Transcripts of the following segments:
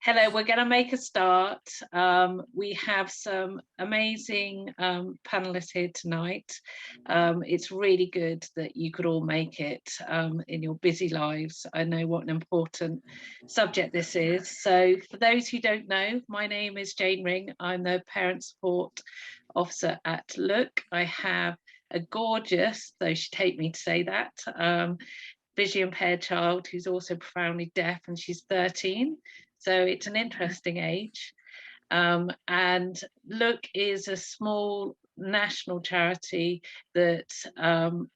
Hello, we're going to make a start. We have some amazing panelists here tonight. It's really good that you could all make it in your busy lives. I know what an important subject this is. So for those who don't know, my name is Jane Ring. I'm the Parent Support Officer at Look. I have a gorgeous, though she'd hate me to say that, visually impaired child who's also profoundly deaf, and she's 13. So it's an interesting age. And Look is a small national charity that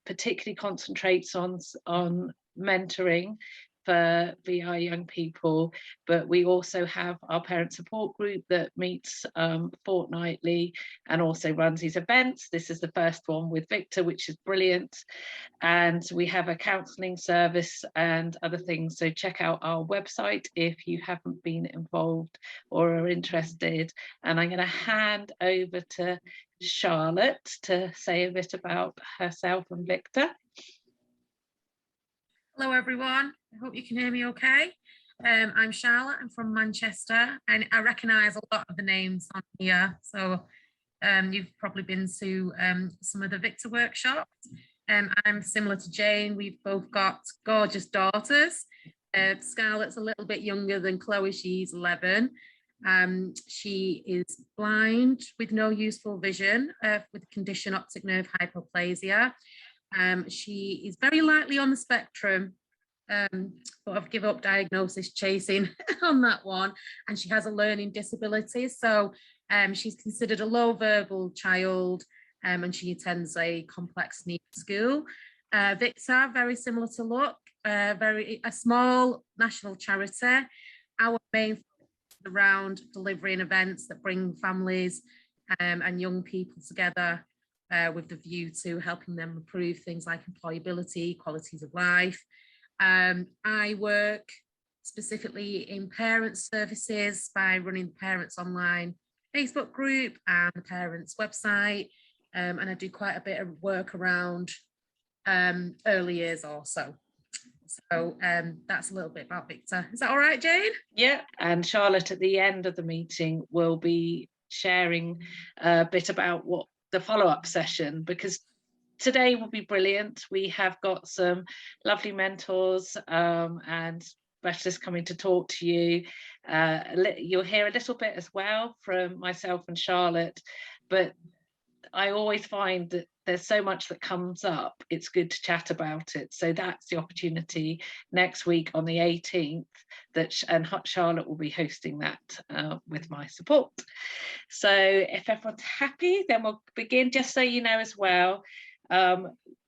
particularly concentrates on mentoring for VI young people, but we also have our parent support group that meets fortnightly and also runs these events. This is the first one with Victor, which is brilliant. And we have a counselling service and other things. So check out our website if you haven't been involved or are interested. And I'm going to hand over to Charlotte to say a bit about herself and Victor. Hello everyone, I hope you can hear me okay. I'm Charlotte, I'm from Manchester, and I recognise a lot of the names on here. So you've probably been to some of the Victor workshops. I'm similar to Jane, we've both got gorgeous daughters. Scarlett's a little bit younger than Chloe, she's 11. She is blind with no useful vision with condition optic nerve hypoplasia. She is very lightly on the spectrum, but I've given up diagnosis chasing on that one, and she has a learning disability. So she's considered a low verbal child, and she attends a complex needs school. Victor, very similar to Look, a small national charity. Our main focus is around delivering events that bring families and young people together with the view to helping them improve things like employability, qualities of life. I work specifically in parent services by running the Parents Online Facebook group and the Parents website, and I do quite a bit of work around early years also. So that's a little bit about Victor. Is that all right, Jane? Yeah, and Charlotte at the end of the meeting will be sharing a bit about what the follow-up session, because today will be brilliant. We have got some lovely mentors and specialists coming to talk to you. You'll hear a little bit as well from myself and Charlotte, but I always find that there's so much that comes up, it's good to chat about it. So that's the opportunity next week on the 18th, and Charlotte will be hosting that with my support. So if everyone's happy, then we'll begin. Just so you know as well,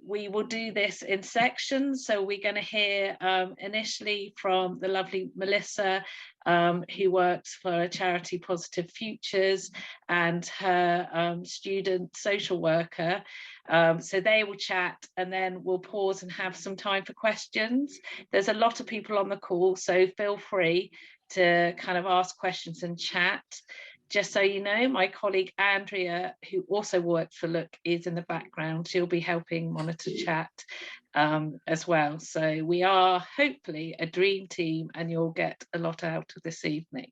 we will do this in sections. So we're going to hear initially from the lovely Melissa, who works for a charity, Positive Futures, and her student social worker. So they will chat, and then we'll pause and have some time for questions. There's a lot of people on the call, so feel free to kind of ask questions and chat. Just so you know, my colleague Andrea, who also works for Look, is in the background. She'll be helping monitor chat as well. So we are hopefully a dream team, and you'll get a lot out of this evening.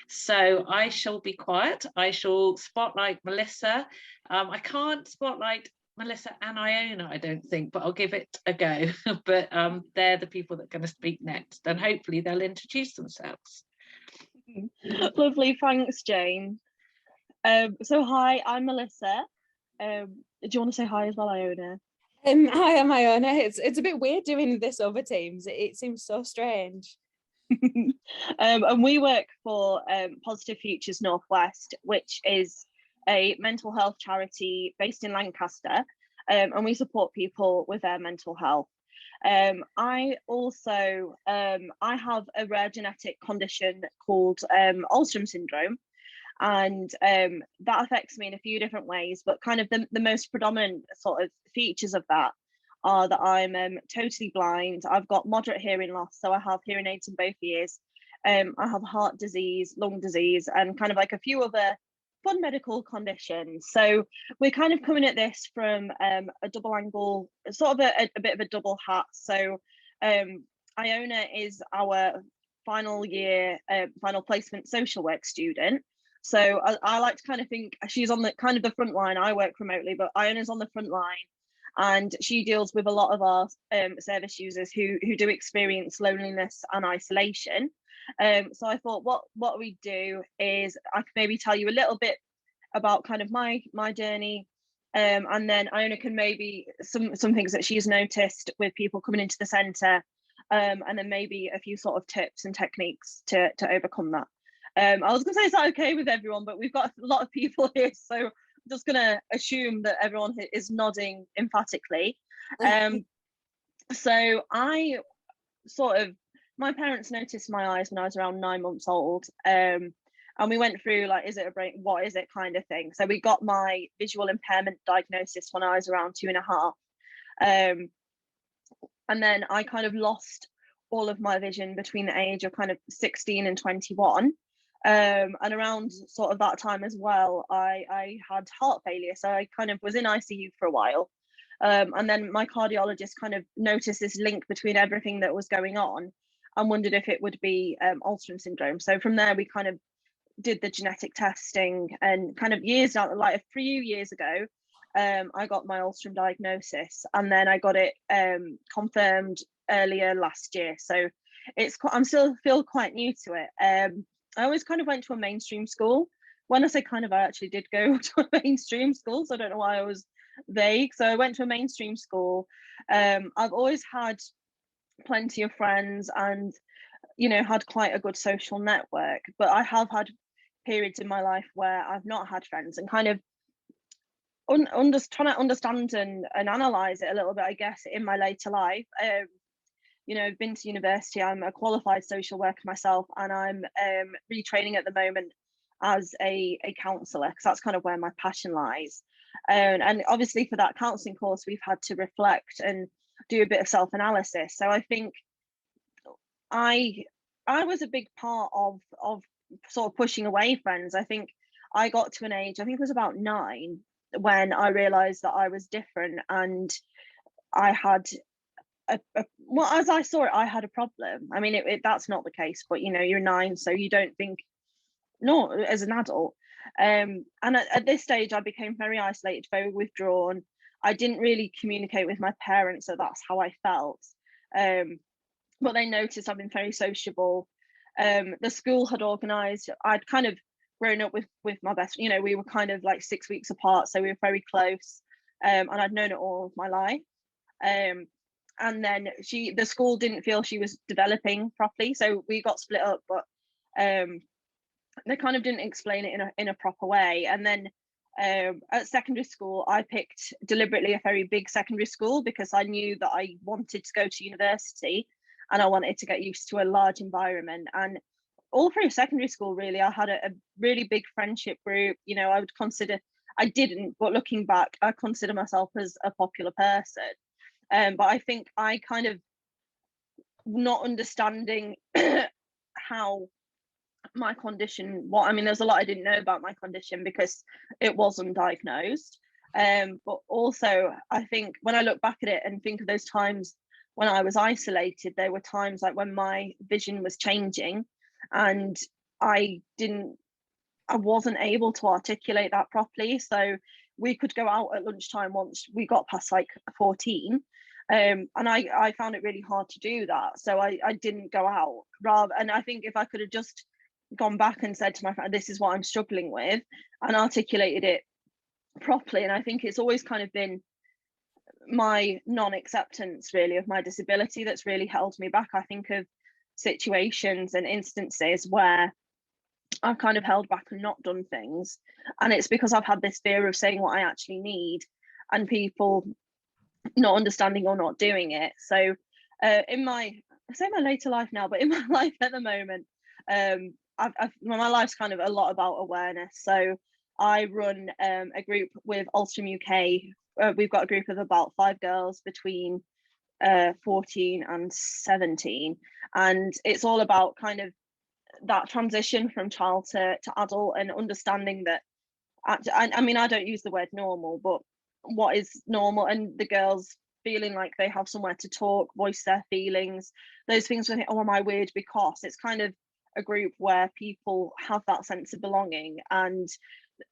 So I shall be quiet. I shall spotlight Melissa. I can't spotlight Melissa and Iona, I don't think, but I'll give it a go. But they're the people that are going to speak next, and hopefully they'll introduce themselves. Lovely, thanks, Jane. So hi, I'm Melissa. Do you want to say hi as well, Iona? Hi, I'm Iona. It's a bit weird doing this over Teams. It seems so strange. And we work for Positive Futures Northwest, which is a mental health charity based in Lancaster, and we support people with their mental health. I also I have a rare genetic condition called Alström syndrome, and that affects me in a few different ways, but kind of the most predominant sort of features of that are that I'm totally blind. I've got moderate hearing loss, so I have hearing aids in both ears. I have heart disease, lung disease, and kind of like a few other fun medical conditions. So we're kind of coming at this from a double angle, sort of a bit of a double hat. So Iona is our final year, final placement social work student. So I like to kind of think she's on the kind of the front line. I work remotely, but Iona's on the front line, and she deals with a lot of our service users who do experience loneliness and isolation. So I thought what we do is I could maybe tell you a little bit about kind of my journey, and then Iona can maybe some things that she's noticed with people coming into the centre, and then maybe a few sort of tips and techniques to overcome that. I was going to say, is that okay with everyone? But we've got a lot of people here, so I'm just going to assume that everyone is nodding emphatically. So my parents noticed my eyes when I was around 9 months old. And we went through like, is it a brain? What is it kind of thing? So we got my visual impairment diagnosis when I was around 2.5. And then I kind of lost all of my vision between the age of kind of 16 and 21. And around sort of that time as well, I had heart failure. So I kind of was in ICU for a while. And then my cardiologist kind of noticed this link between everything that was going on and wondered if it would be Alström syndrome. So from there, we kind of did the genetic testing, and kind of years down, like a few years ago, I got my Alström diagnosis, and then I got it confirmed earlier last year. So I'm still feel quite new to it. I always kind of went to a mainstream school. When I say kind of, I actually did go to a mainstream school, so I don't know why I was vague. So I went to a mainstream school. I've always had plenty of friends and, you know, had quite a good social network, but I have had periods in my life where I've not had friends, and kind of trying to understand and analyze it a little bit, I guess, in my later life. You know, I've been to university. I'm a qualified social worker myself, and I'm retraining at the moment as a counsellor, because that's kind of where my passion lies. And obviously for that counselling course, we've had to reflect and do a bit of self-analysis. So I think I was a big part of sort of pushing away friends. I think I got to an age, I think it was about 9, when I realised that I was different, and I had well, as I saw it, I had a problem. I mean, that's not the case, but you know, you're 9, so you don't think, no, as an adult. And at this stage, I became very isolated, very withdrawn. I didn't really communicate with my parents, so that's how I felt. But they noticed I've been very sociable. The school had organised, I'd kind of grown up with my best, you know, we were kind of like 6 weeks apart, so we were very close, and I'd known it all of my life. And then the school didn't feel she was developing properly, so we got split up, but they kind of didn't explain it in a proper way. And then at secondary school, I picked deliberately a very big secondary school because I knew that I wanted to go to university and I wanted to get used to a large environment. And all through secondary school, really, I had a really big friendship group. You know, I didn't, but looking back, I consider myself as a popular person. But I think I kind of not understanding how my condition, I mean, there's a lot I didn't know about my condition because it wasn't diagnosed. But also, I think when I look back at it and think of those times when I was isolated, there were times like when my vision was changing and I wasn't able to articulate that properly. So we could go out at lunchtime once we got past like 14. And I found it really hard to do that. So I didn't go out and I think if I could have just gone back and said to my friend, this is what I'm struggling with, and articulated it properly. And I think it's always kind of been my non-acceptance really of my disability that's really held me back. I think of situations and instances where I've kind of held back and not done things, and it's because I've had this fear of saying what I actually need and people not understanding or not doing it. So in my later life now, but in my life at the moment, my life's kind of a lot about awareness. So I run a group with Alström UK. We've got a group of about 5 girls between 14 and 17, and it's all about kind of that transition from child to adult, and understanding that I mean, I don't use the word normal, but what is normal. And the girls feeling like they have somewhere to talk, voice their feelings, those things. I think, oh, am I weird because? It's kind of a group where people have that sense of belonging, and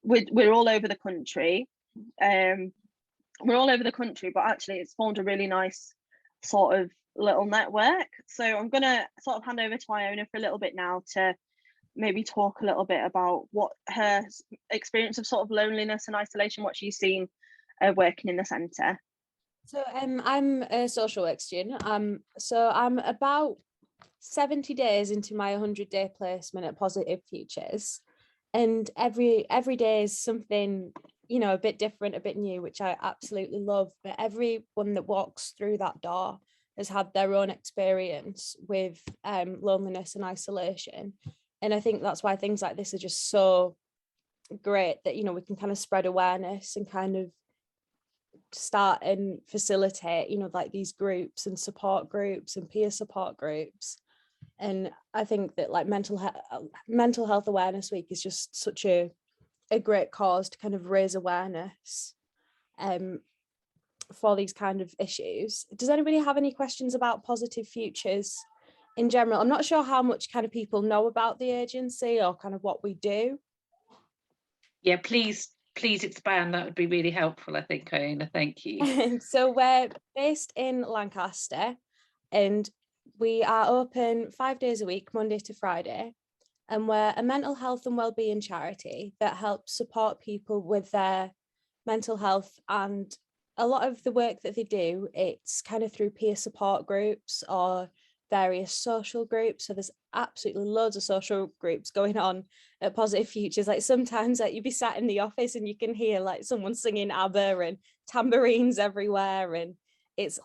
we're all over the country. We're all over the country, but actually it's formed a really nice sort of little network. So I'm going to sort of hand over to Iona for a little bit now to maybe talk a little bit about what her experience of sort of loneliness and isolation, what she's seen working in the centre. So I'm a social work student. So I'm about 70 days into my 100-day placement at Positive Futures, and every day is something, you know, a bit different, a bit new, which I absolutely love. But everyone that walks through that door has had their own experience with loneliness and isolation, and I think that's why things like this are just so great, that, you know, we can kind of spread awareness and kind of start and facilitate, you know, like these groups and support groups and peer support groups. And I think that like mental health awareness week is just such a great cause to kind of raise awareness for these kind of issues. Does anybody have any questions about Positive Futures in general? I'm not sure how much kind of people know about the agency or kind of what we do. Yeah, please expand. That would be really helpful, I think, Iona. Thank you. So we're based in Lancaster, and we are open 5 days a week, Monday to Friday, and we're a mental health and wellbeing charity that helps support people with their mental health. And a lot of the work that they do, it's kind of through peer support groups or various social groups. So there's absolutely loads of social groups going on at Positive Futures. Like sometimes like you'd be sat in the office and you can hear like someone singing ABBA and tambourines everywhere, and it's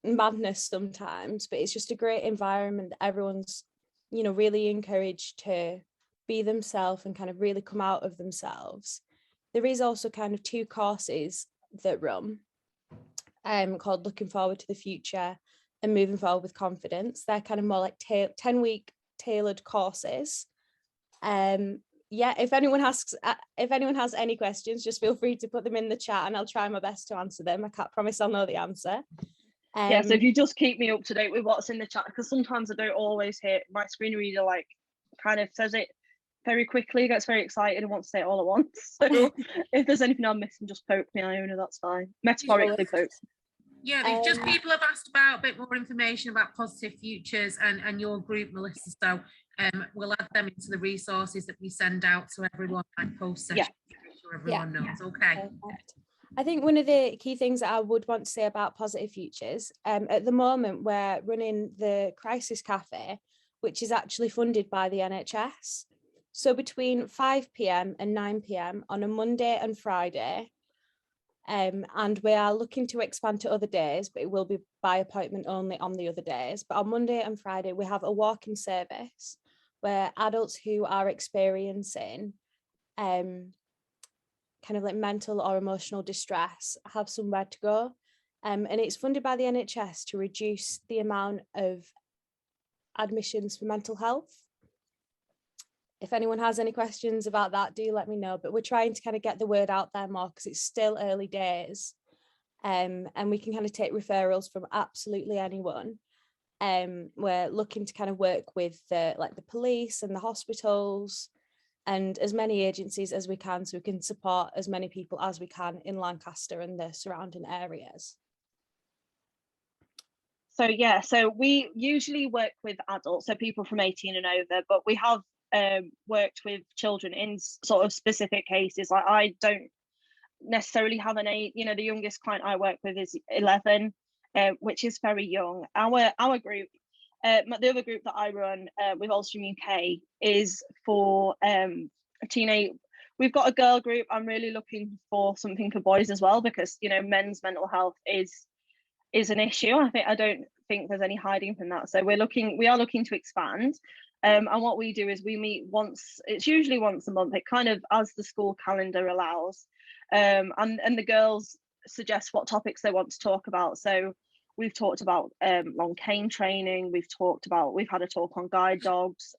madness sometimes, but it's just a great environment. Everyone's, you know, really encouraged to be themselves and kind of really come out of themselves. There is also kind of 2 courses that run called Looking Forward to the Future and Moving Forward with Confidence. They're kind of more like 10-week tailored courses. Yeah, if anyone has any questions, just feel free to put them in the chat and I'll try my best to answer them. I can't promise I'll know the answer. Yeah, so if you just keep me up to date with what's in the chat, because sometimes I don't always hear my screen reader, like kind of says it very quickly, gets very excited and wants to say it all at once. So if there's anything I'm missing, just poke me, Iona, that's fine. Metaphorically poke. Yeah, there's just people have asked about a bit more information about Positive Futures and your group, Melissa. So we'll add them into the resources that we send out to everyone, like post sessions, so everyone knows. Okay. Perfect. I think one of the key things that I would want to say about Positive Futures, at the moment we're running the Crisis Cafe, which is actually funded by the NHS. So between 5 p.m. and 9 p.m. on a Monday and Friday, and we are looking to expand to other days, but it will be by appointment only on the other days. But on Monday and Friday, we have a walk-in service where adults who are experiencing kind of like mental or emotional distress have somewhere to go. And it's funded by the NHS to reduce the amount of admissions for mental health. If anyone has any questions about that, do let me know. But we're trying to kind of get the word out there more because it's still early days. And we can kind of take referrals from absolutely anyone. We're looking to kind of work with the police and the hospitals and as many agencies as we can, so we can support as many people as we can in Lancaster and the surrounding areas. So yeah, so we usually work with adults, so people from 18 and over, but we have worked with children in sort of specific cases. Like I don't necessarily have an age, you know, the youngest client I work with is 11, which is very young. Our group, the other group that I run with Ulstrom UK is for teenage. We've got a girl group. I'm really looking for something for boys as well, because, you know, men's mental health is an issue. I don't think there's any hiding from that. So we are looking to expand. And what we do is we meet once, it's usually once a month, it kind of as the school calendar allows. And the girls suggest what topics they want to talk about. So we've talked about long cane training, we've had a talk on guide dogs,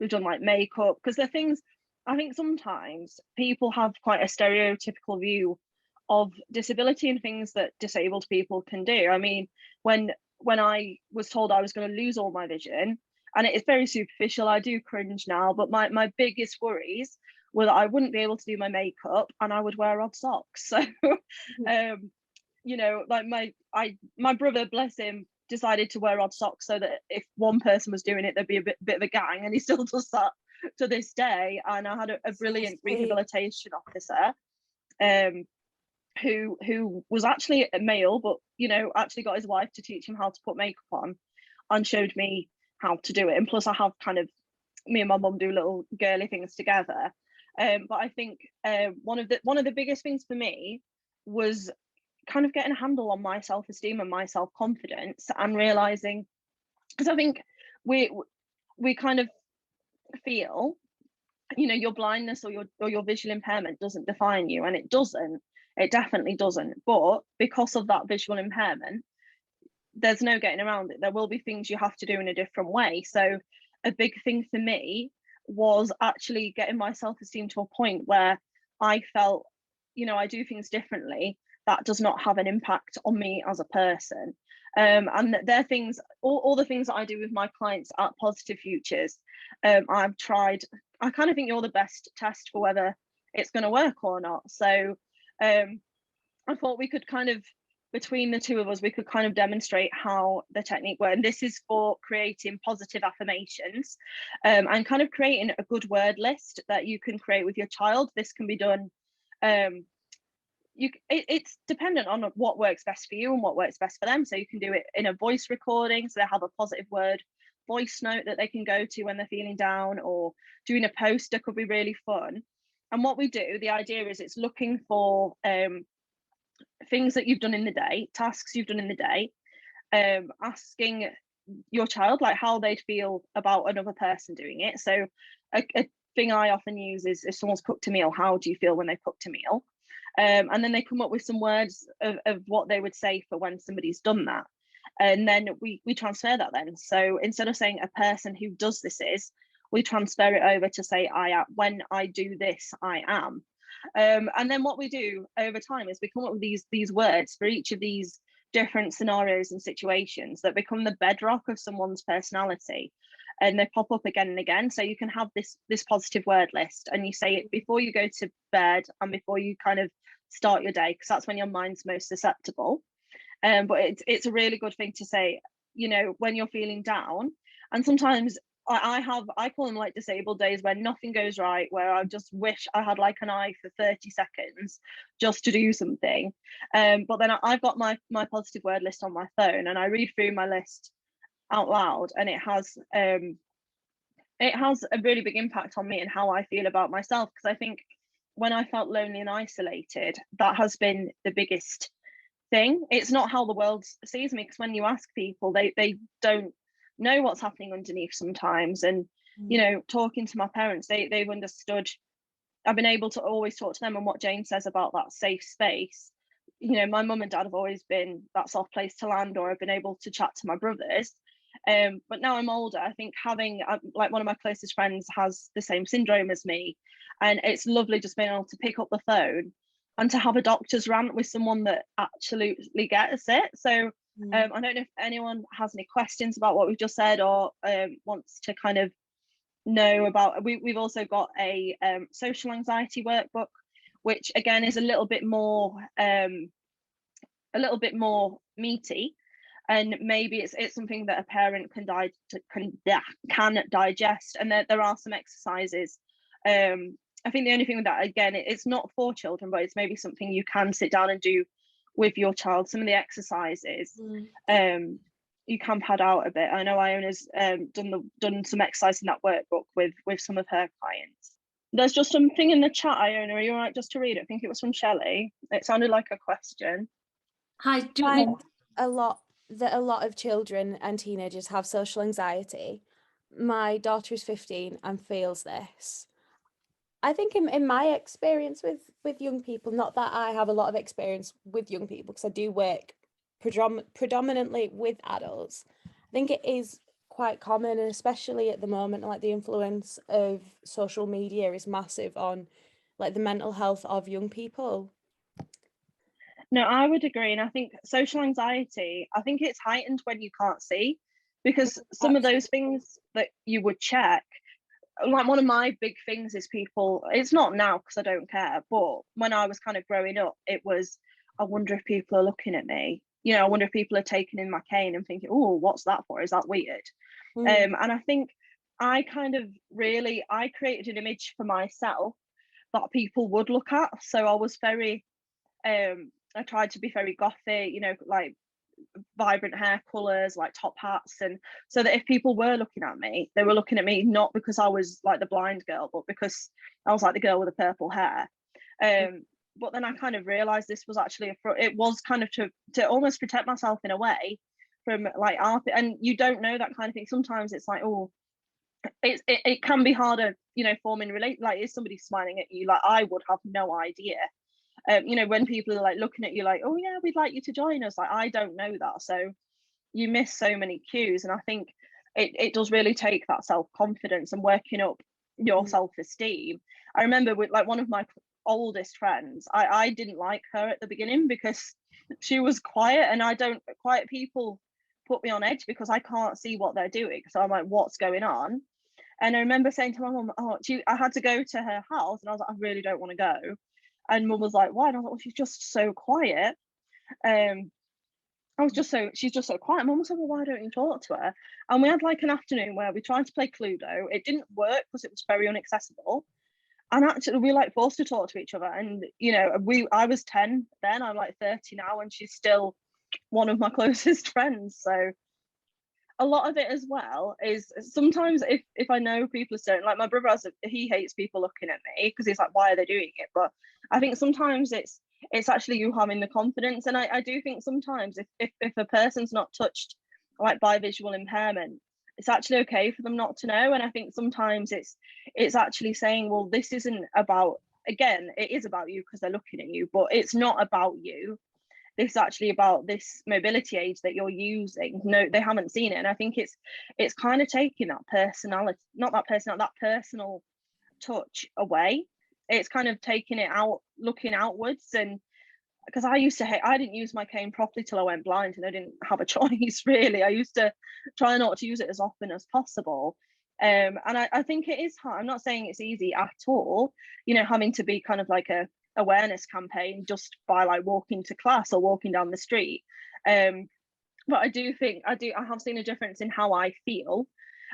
we've done like makeup, because they're things, I think sometimes people have quite a stereotypical view of disability and things that disabled people can do. I mean, when I was told I was going to lose all my vision, and it is very superficial, I do cringe now, but my biggest worries were that I wouldn't be able to do my makeup and I would wear odd socks. So you know, like my brother, bless him, decided to wear odd socks so that if one person was doing it, there'd be a bit of a gang, and he still does that to this day. And I had a brilliant rehabilitation officer who was actually a male, but you know, actually got his wife to teach him how to put makeup on and showed me how to do it. And plus I have kind of, me and my mum do little girly things together. But I think one of the biggest things for me was kind of getting a handle on my self-esteem and my self-confidence, and realizing, because I think we kind of feel, you know, your blindness or your visual impairment doesn't define you, and it doesn't. It definitely doesn't. But because of that visual impairment, there's no getting around it. There will be things you have to do in a different way. So a big thing for me was actually getting my self-esteem to a point where I felt, you know, I do things differently. That does not have an impact on me as a person. And they're things, all the things that I do with my clients at Positive Futures, I've tried. I kind of think you're the best test for whether it's going to work or not. So I thought we could kind of, between the two of us, we could kind of demonstrate how the technique works. And this is for creating positive affirmations and kind of creating a good word list that you can create with your child. This can be done, it's dependent on what works best for you and what works best for them. So you can do it in a voice recording, so they have a positive word voice note that they can go to when they're feeling down, or doing a poster could be really fun. And what we do, the idea is it's looking for things that you've done in the day, tasks you've done in the day, asking your child like how they'd feel about another person doing it. So a thing I often use is, if someone's cooked a meal, how do you feel when they cooked a meal? And then they come up with some words of what they would say for when somebody's done that. And then we transfer that then. So instead of saying a person who does this is, we transfer it over to say, I am, when I do this, I am. And then what we do over time is we come up with these words for each of these different scenarios and situations that become the bedrock of someone's personality, and they pop up again and again. So you can have this positive word list, and you say it before you go to bed and before you kind of start your day, because that's when your mind's most susceptible. But it's a really good thing to say, you know, when you're feeling down. And sometimes I call them like disabled days, where nothing goes right, where I just wish I had like an eye for 30 seconds just to do something. But then I've got my positive word list on my phone, and I read through my list out loud, and it has a really big impact on me and how I feel about myself. Because I think when I felt lonely and isolated, that has been the biggest thing. It's not how the world sees me, because when you ask people, they don't know what's happening underneath sometimes. And you know, talking to my parents, they've understood. I've been able to always talk to them, and what Jane says about that safe space, you know, my mum and dad have always been that soft place to land, or I've been able to chat to my brothers. But now I'm older, I think having like one of my closest friends has the same syndrome as me, and it's lovely just being able to pick up the phone and to have a doctor's rant with someone that absolutely gets it. So I don't know if anyone has any questions about what we've just said, or wants to kind of know about. We've also got a social anxiety workbook, which again is a little bit more meaty, and maybe it's something that a parent can digest. And there are some exercises. I think the only thing with that, again, it's not for children, but it's maybe something you can sit down and do with your child. Some of the exercises you can pad out a bit. I know Iona's done some exercise in that workbook with some of her clients. There's just something in the chat, Iona. Are you all right just to read it? I think it was from Shelley. It sounded like a question. Hi, do you I want a lot of children and teenagers have social anxiety. My daughter is 15 and feels this. I think in my experience with young people, not that I have a lot of experience with young people because I do work predominantly with adults, I think it is quite common, and especially at the moment, like the influence of social media is massive on like the mental health of young people. No, I would agree. And I think social anxiety, I think it's heightened when you can't see, because some of those things that you would check, like one of my big things is people, it's not now because I don't care, but when I was kind of growing up, it was, I wonder if people are looking at me. You know, I wonder if people are taking in my cane and thinking, oh, what's that for? Is that weird? And I think I kind of really, I created an image for myself that people would look at. So I was very, I tried to be very gothic, you know, like vibrant hair colors, like top hats, and so that if people were looking at me, they were looking at me not because I was like the blind girl, but because I was like the girl with the purple hair. But then I kind of realized this was actually it was kind of to almost protect myself in a way from like art. And you don't know that kind of thing. Sometimes it's like, oh, it can be harder, you know, forming like, is somebody smiling at you? Like I would have no idea. You know, when people are like looking at you like, oh yeah, we'd like you to join us, like I don't know that, so you miss so many cues. And I think it does really take that self-confidence and working up your self-esteem. I remember with like one of my oldest friends, I didn't like her at the beginning because she was quiet, and quiet people put me on edge because I can't see what they're doing, so I'm like, what's going on? And I remember saying to my mum, I had to go to her house, and I was like, I really don't want to go. And mum was like, why? And I was like, well, she's just so quiet. She's just so quiet. Mum was like, well, why don't you talk to her? And we had like an afternoon where we tried to play Cluedo. It didn't work because it was very inaccessible. And actually we like forced to talk to each other. And, you know, I was 10 then, I'm like 30 now, and she's still one of my closest friends. So a lot of it as well is sometimes if I know people are certain, like my brother he hates people looking at me because he's like, why are they doing it? But I think sometimes it's actually you having the confidence. And I do think sometimes if a person's not touched like by visual impairment, it's actually okay for them not to know. And I think sometimes it's actually saying, well, this isn't about, again, it is about you because they're looking at you, but it's not about you. This is actually about this mobility aid that you're using. No, they haven't seen it. And I think it's kind of taking that personality, not that personality, that personal touch away. It's kind of taking it out, looking outwards. And because I didn't use my cane properly till I went blind, and I didn't have a choice really. I used to try not to use it as often as possible. And I think it is hard. I'm not saying it's easy at all, you know, having to be kind of like a awareness campaign just by like walking to class or walking down the street. But I do think I have seen a difference in how I feel,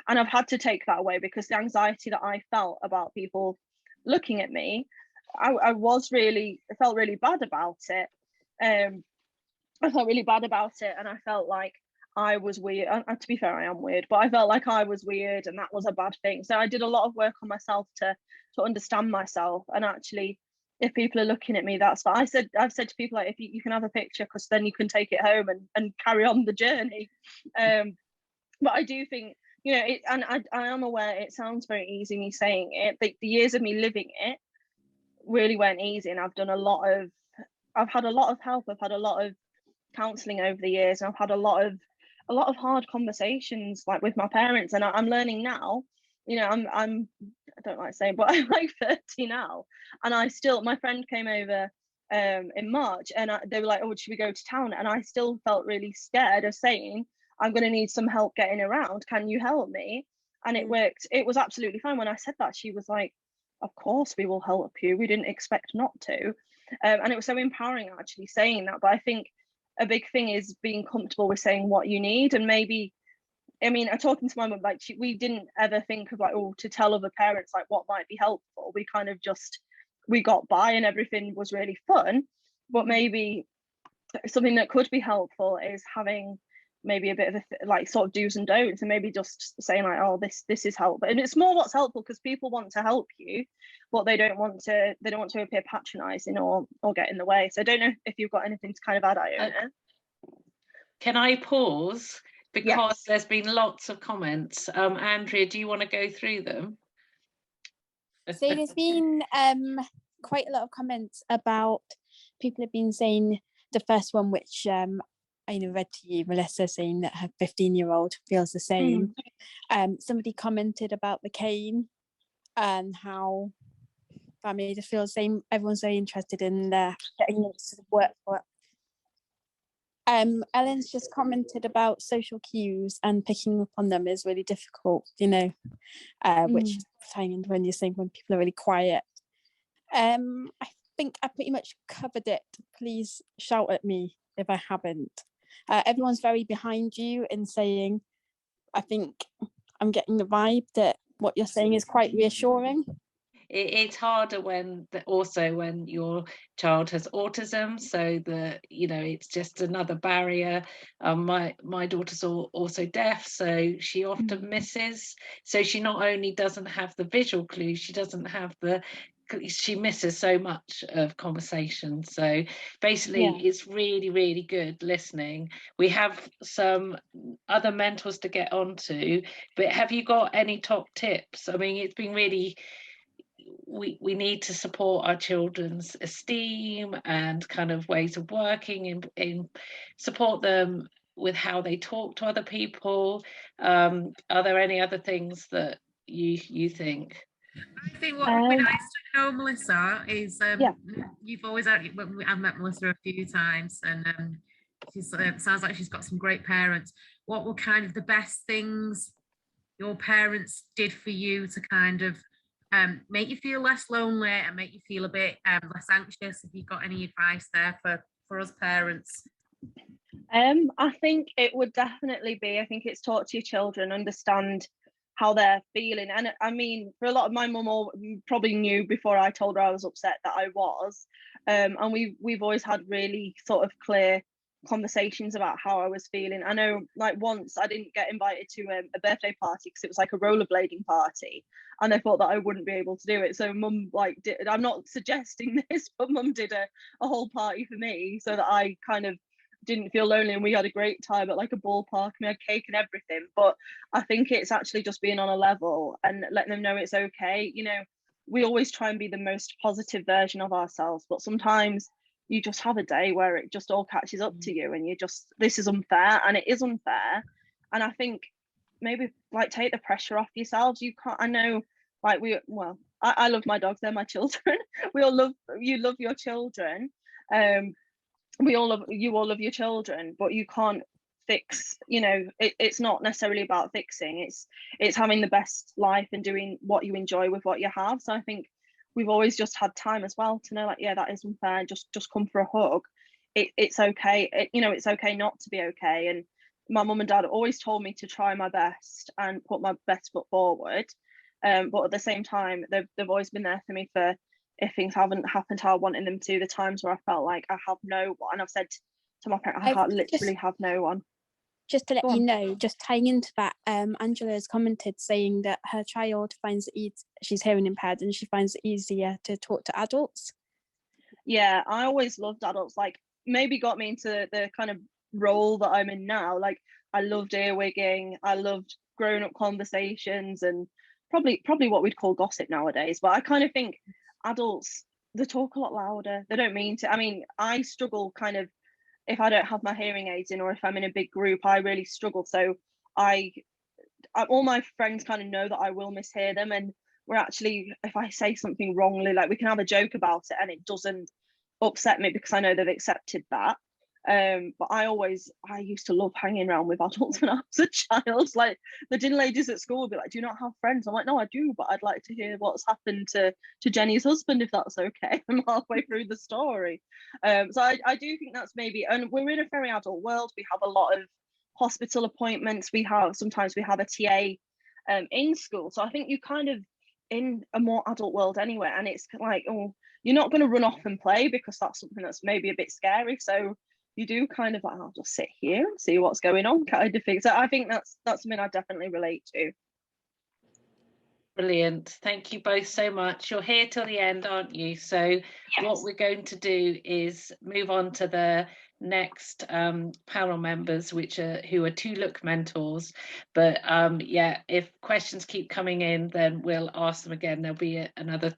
and I've had to take that away because the anxiety that I felt about people looking at me, I felt really bad about it. I felt really bad about it, and I felt like I was weird. To be fair, I am weird, but I felt like I was weird, and that was a bad thing. So I did a lot of work on myself to understand myself, and actually, if people are looking at me, that's fine. I've said to people, like, if you can have a picture, because then you can take it home and carry on the journey. But I do think, you know, and I am aware it sounds very easy me saying it, but the years of me living it really weren't easy, and I've had a lot of help. I've had a lot of counselling over the years, and I've had a lot of hard conversations like with my parents, and I'm learning now. You know, I don't like saying, but I'm like 30 now, and my friend came over in March, and they were like, oh, should we go to town? And I still felt really scared of saying, I'm going to need some help getting around, can you help me? And it worked. It was absolutely fine. When I said that, she was like, of course we will help you, we didn't expect not to. And it was so empowering actually saying that. But I think a big thing is being comfortable with saying what you need. And maybe, I mean, talking to my mum, like we didn't ever think of like, oh, to tell other parents like what might be helpful. We kind of we got by and everything was really fun. But maybe something that could be helpful is having maybe a bit of a like sort of do's and don'ts, and maybe just saying like, oh, this is helpful. And it's more what's helpful, because people want to help you, but they don't want to appear patronizing or get in the way. So I don't know if you've got anything to kind of add, Iona. Can I pause? Because yes. There's been lots of comments. Andrea, do you want to go through them? So there's been quite a lot of comments about, people have been saying, the first one, which I read to you, Melissa, saying that her 15-year-old feels the same. Somebody commented about the cane and how family just feel the same. Everyone's very interested in getting links to the work for Ellen's just commented about social cues and picking up on them is really difficult, which is tying into when you're saying when people are really quiet. I think I pretty much covered it. Please shout at me if I haven't. Everyone's very behind you in saying, I think I'm getting the vibe that what you're saying is quite reassuring. It's harder when your child has autism, so it's just another barrier. My daughter's also deaf, so she often misses. So she not only doesn't have the visual clues, she misses so much of conversation. So basically, it's really, really good listening. We have some other mentors to get onto, but have you got any top tips? I mean, it's been really, we need to support our children's esteem and kind of ways of working in support them with how they talk to other people. Are there any other things that you think? I think what would be nice to know, Melissa, is you've always I've met Melissa a few times, and she's sounds like she's got some great parents. What were kind of the best things your parents did for you to kind of make you feel less lonely and make you feel a bit less anxious? Have you got any advice there for us parents? I think it would definitely be, I think it's talk to your children, understand how they're feeling. And I mean, for a lot of my mum probably knew before I told her I was upset that I was. And we've always had really sort of clear conversations about how I was feeling. I know, like, once I didn't get invited to a birthday party because it was like a rollerblading party, and I thought that I wouldn't be able to do it. So mum I'm not suggesting this, but mum did a whole party for me so that I kind of didn't feel lonely, and we had a great time at like a ballpark. We had cake and everything. But I think it's actually just being on a level and letting them know it's okay. We always try and be the most positive version of ourselves, but sometimes you just have a day where it just all catches up to you and this is unfair, and it is unfair. And I think maybe like take the pressure off yourselves. You can't, I know, like I love my dogs, they're my children. You love your children. You all love your children, but you can't fix, it's not necessarily about fixing. It's having the best life and doing what you enjoy with what you have. So I think we've always just had time as well to know, like, that is unfair, just come for a hug. It's okay. It's okay not to be okay. And my mum and dad always told me to try my best and put my best foot forward, but at the same time they've always been there for me for if things haven't happened how I wanted them to. The times where I felt like I have no one, I've said to my parents, I literally have no one. Just to let you know, just tying into that, Angela has commented saying that her child finds it she's hearing impaired and she finds it easier to talk to adults. Yeah, I always loved adults. Like, maybe got me into the kind of role that I'm in now. Like, I loved earwigging, I loved grown up conversations, and probably what we'd call gossip nowadays. But I kind of think adults, they talk a lot louder. They don't mean to. I mean, I struggle kind of if I don't have my hearing aids in, or if I'm in a big group, I really struggle. So all my friends kind of know that I will mishear them, and we're actually, if I say something wrongly, like, we can have a joke about it and it doesn't upset me because I know they've accepted that. But I used to love hanging around with adults when I was a child. Like, the dinner ladies at school would be like, do you not have friends? I'm like, no, I do, but I'd like to hear what's happened to Jenny's husband, if that's okay. I'm halfway through the story. So I do think that's maybe, and we're in a very adult world. We have a lot of hospital appointments. Sometimes we have a TA in school. So I think you kind of in a more adult world anyway, and it's like, oh, you're not going to run off and play because that's something that's maybe a bit scary. So you do kind of like, I'll just sit here and see what's going on, kind of thing. So I think that's something I definitely relate to. Brilliant. Thank you both so much. You're here till the end, aren't you? So yes. What we're going to do is move on to the next panel members, who are 2 Look mentors. But if questions keep coming in, then we'll ask them again. There'll be another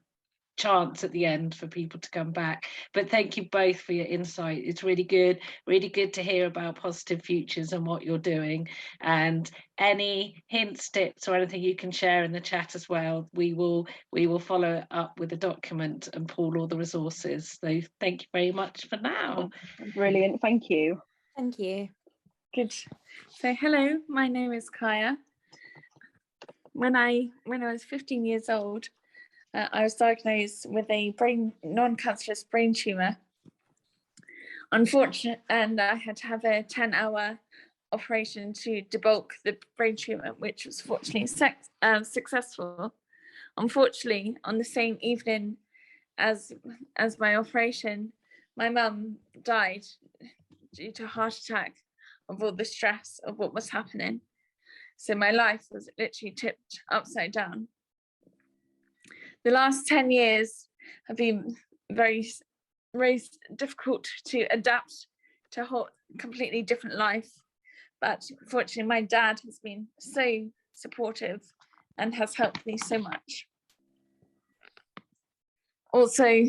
chance at the end for people to come back. But thank you both for your insight. It's really good to hear about Positive Futures and what you're doing, and any hints, tips, or anything you can share in the chat as well. We will follow it up with a document and pull all the resources. So thank you very much for now. Brilliant, thank you. Thank you. Good. So hello, my name is Kaya. When I was 15 years old, I was diagnosed with a non-cancerous brain tumor. Unfortunately, and I had to have a 10-hour operation to debulk the brain tumor, which was fortunately successful. Unfortunately, on the same evening as my operation, my mum died due to a heart attack of all the stress of what was happening. So my life was literally tipped upside down. The last 10 years have been very, very difficult to adapt to a whole completely different life. But fortunately, my dad has been so supportive and has helped me so much. Also,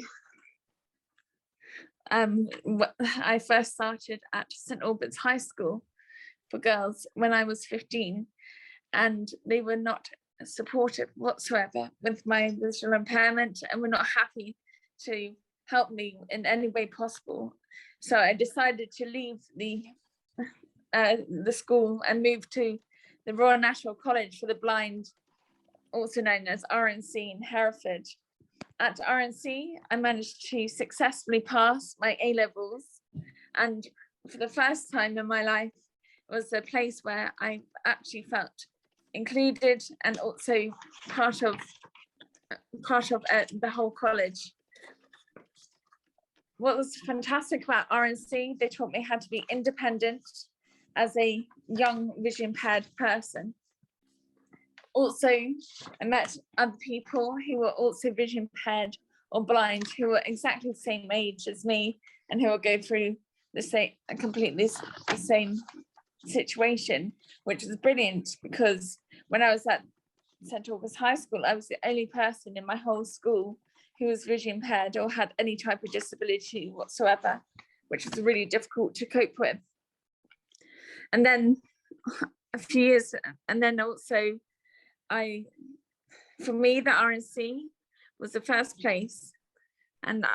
I first started at St Albans High School for girls when I was 15, and they were not supportive whatsoever with my visual impairment and were not happy to help me in any way possible. So I decided to leave the school and move to the Royal National College for the Blind, also known as RNC in Hereford. At RNC, I managed to successfully pass my A-levels, and for the first time in my life, it was a place where I actually felt included and also part of the whole college. What was fantastic about RNC, they taught me how to be independent as a young vision impaired person. Also, I met other people who were also vision impaired or blind, who were exactly the same age as me and who will go through the same situation, which is brilliant, because when I was at St Albans High School, I was the only person in my whole school who was vision impaired or had any type of disability whatsoever, which was really difficult to cope with. And then a few years, and then also for me, the RNC was the first place, and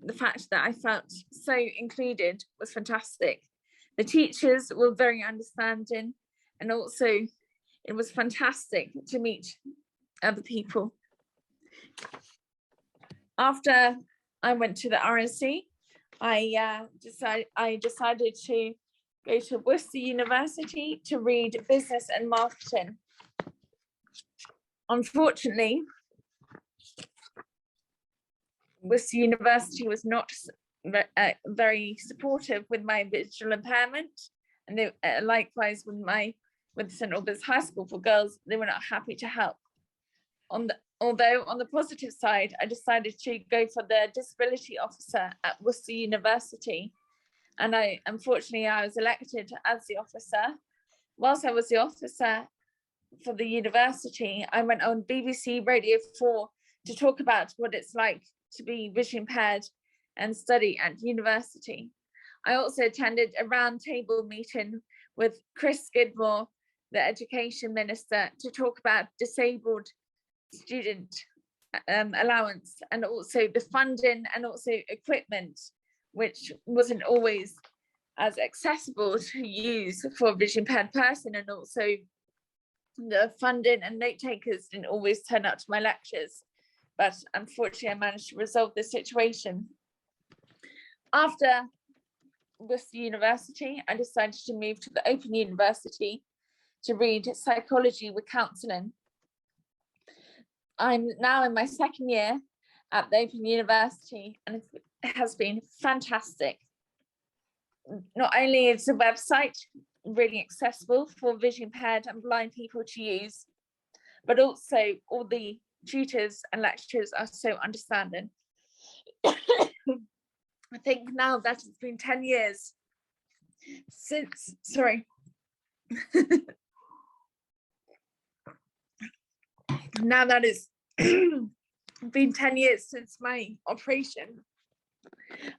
the fact that I felt so included was fantastic. The teachers were very understanding, and also it was fantastic to meet other people. After I went to the RNC, I decided to go to Worcester University to read business and marketing. Unfortunately, Worcester University was not very supportive with my visual impairment, and they, likewise with St Albans High School for girls, they were not happy to help. Although on the positive side, I decided to go for the disability officer at Worcester University, and unfortunately I was elected as the officer. Whilst I was the officer for the university, I went on BBC Radio 4 to talk about what it's like to be vision impaired and study at university. I also attended a roundtable meeting with Chris Skidmore, the education minister, to talk about disabled student allowance, and also the funding and also equipment, which wasn't always as accessible to use for a vision impaired person, and also the funding and note takers didn't always turn up to my lectures. But unfortunately, I managed to resolve the situation. After Worcester University, I decided to move to the Open University to read psychology with counselling. I'm now in my second year at the Open University, and it has been fantastic. Not only is the website really accessible for vision impaired and blind people to use, but also all the tutors and lecturers are so understanding. I think now that it's been 10 years since, now that it's been 10 years since my operation,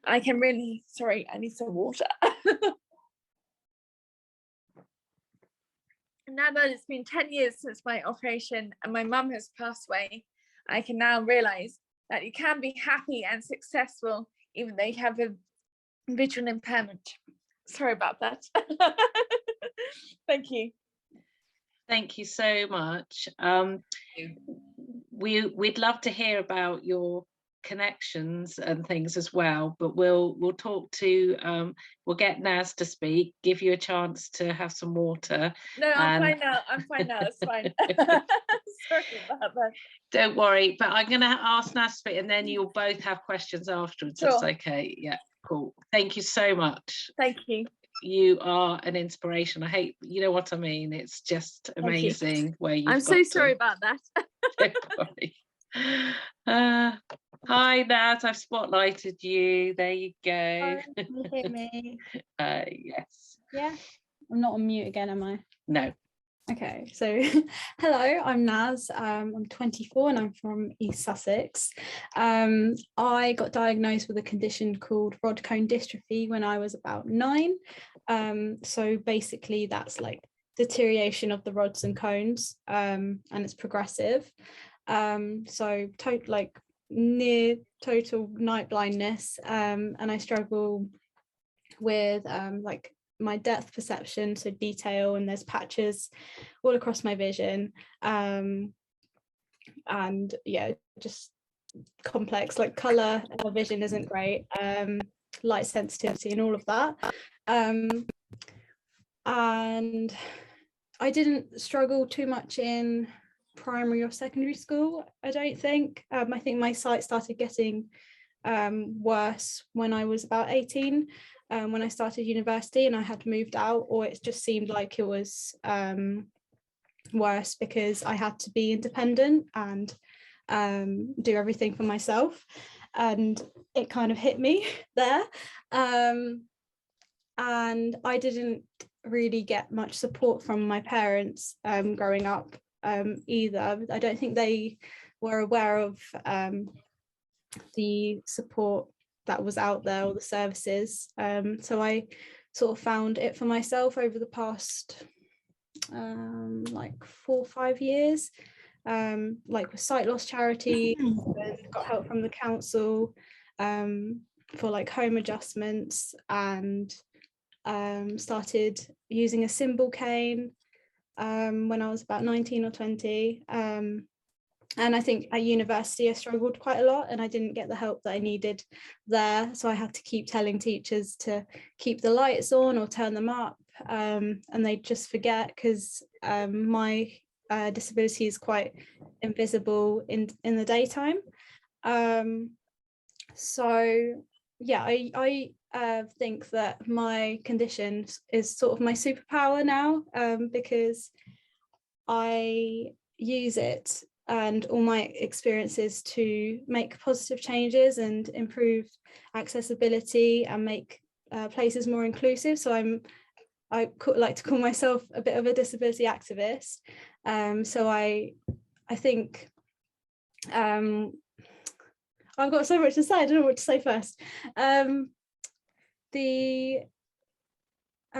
I can really, I need some water. Now that it's been 10 years since my operation and my mum has passed away, I can now realize that you can be happy and successful even though you have a visual impairment. Sorry about that. Thank you. Thank you so much. We'd love to hear about your connections and things as well, but we'll talk to we'll get Naz to speak, give you a chance to have some water. No, I'm fine now. I'm fine now. It's fine. Sorry about that. Don't worry, but I'm going to ask Naz to speak, and then you'll both have questions afterwards. Sure. That's okay. Yeah, cool. Thank you so much. Thank you. You are an inspiration. I hate, you know what I mean? It's just amazing where you've I'm got so sorry to. about that. Don't worry. Hi Naz, I've spotlighted you. There you go. Hi, can you hear me? Yes. Yeah, I'm not on mute again, am I? No. Okay, so hello, I'm Naz. I'm 24 and I'm from East Sussex. I got diagnosed with a condition called rod cone dystrophy when I was about 9. So basically that's like deterioration of the rods and cones, and it's progressive. So like near total night blindness, and I struggle with like my depth perception, so detail, and there's patches all across my vision, and yeah, just complex, like color vision isn't great, light sensitivity and all of that, and I didn't struggle too much in primary or secondary school, I don't think. I think my sight started getting worse when I was about 18, when I started university and I had moved out, or it just seemed like it was worse because I had to be independent and do everything for myself, and it kind of hit me there, and I didn't really get much support from my parents growing up either. I don't think they were aware of the support that was out there, or the services, so I sort of found it for myself over the past like 4 or 5 years, like with sight loss charity, got help from the council for like home adjustments, and started using a symbol cane when I was about 19 or 20, and I think at university I struggled quite a lot and I didn't get the help that I needed there, so I had to keep telling teachers to keep the lights on or turn them up, and they just forget because my disability is quite invisible in the daytime, so yeah, I think that my condition is sort of my superpower now, because I use it and all my experiences to make positive changes and improve accessibility and make places more inclusive. So I like to call myself a bit of a disability activist. So I think I've got so much to say, I don't know what to say first.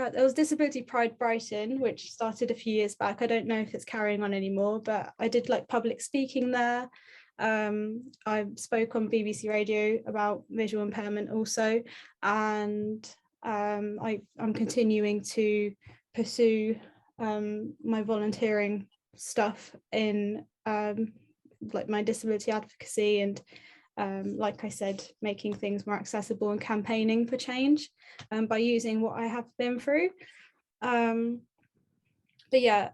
There was Disability Pride Brighton, which started a few years back. I don't know if it's carrying on anymore, but I did like public speaking there. I spoke on BBC Radio about visual impairment also, and I'm continuing to pursue my volunteering stuff in like my disability advocacy, and like I said, making things more accessible and campaigning for change by using what I have been through. But yeah,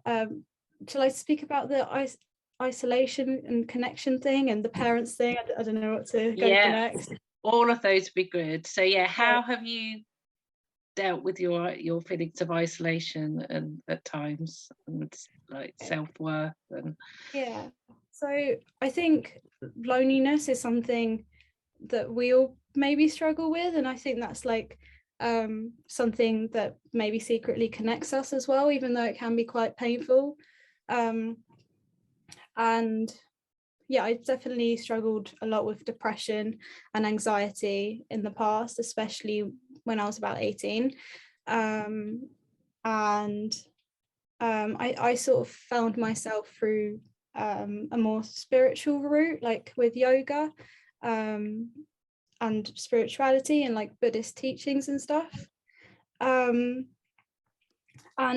shall I speak about the isolation and connection thing and the parents thing? I don't know what to go for next. All of those would be good. So yeah, how have you dealt with your feelings of isolation and at times, and like self-worth? And yeah, so I think loneliness is something that we all maybe struggle with, and I think that's like something that maybe secretly connects us as well, even though it can be quite painful. And yeah, I definitely struggled a lot with depression and anxiety in the past, especially when I was about 18. I sort of found myself through a more spiritual route, like with yoga and spirituality and like Buddhist teachings and stuff. And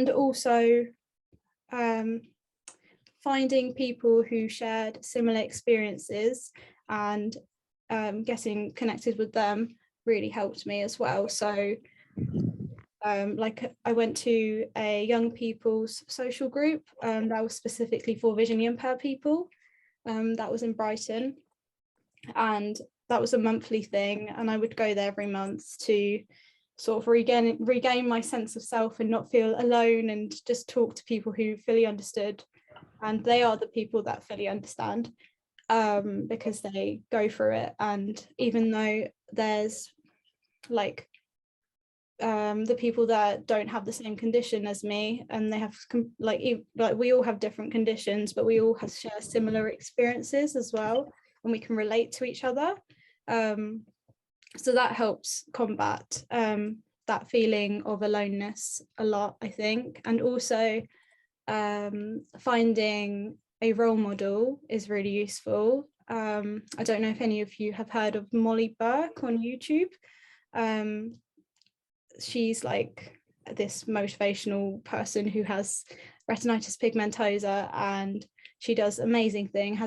also finding people who shared similar experiences and getting connected with them really helped me as well. So like I went to a young people's social group that was specifically for visually impaired people, that was in Brighton, and that was a monthly thing, and I would go there every month to sort of regain my sense of self and not feel alone, and just talk to people who fully understood, and they are the people that fully understand, because they go through it. And even though there's like the people that don't have the same condition as me, and they have like we all have different conditions, but we all share similar experiences as well, and we can relate to each other, so that helps combat that feeling of aloneness a lot, I think. And also finding a role model is really useful. I don't know if any of you have heard of Molly Burke on YouTube. She's like this motivational person who has retinitis pigmentosa, and she does amazing things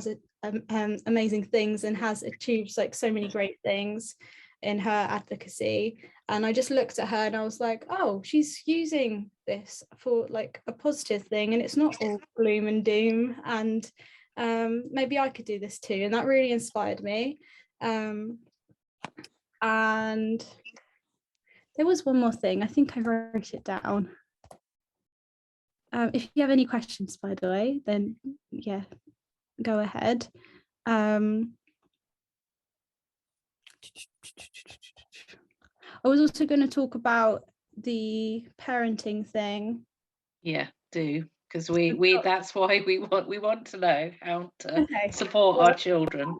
and has achieved like so many great things in her advocacy. And I just looked at her and I was like, oh, she's using this for like a positive thing, and it's not all gloom and doom, and maybe I could do this too. And that really inspired me. And there was one more thing, I think I wrote it down. If you have any questions, by the way, then yeah, go ahead. I was also going to talk about the parenting thing. Yeah, do, because we that's why we want to know how to support well, our children.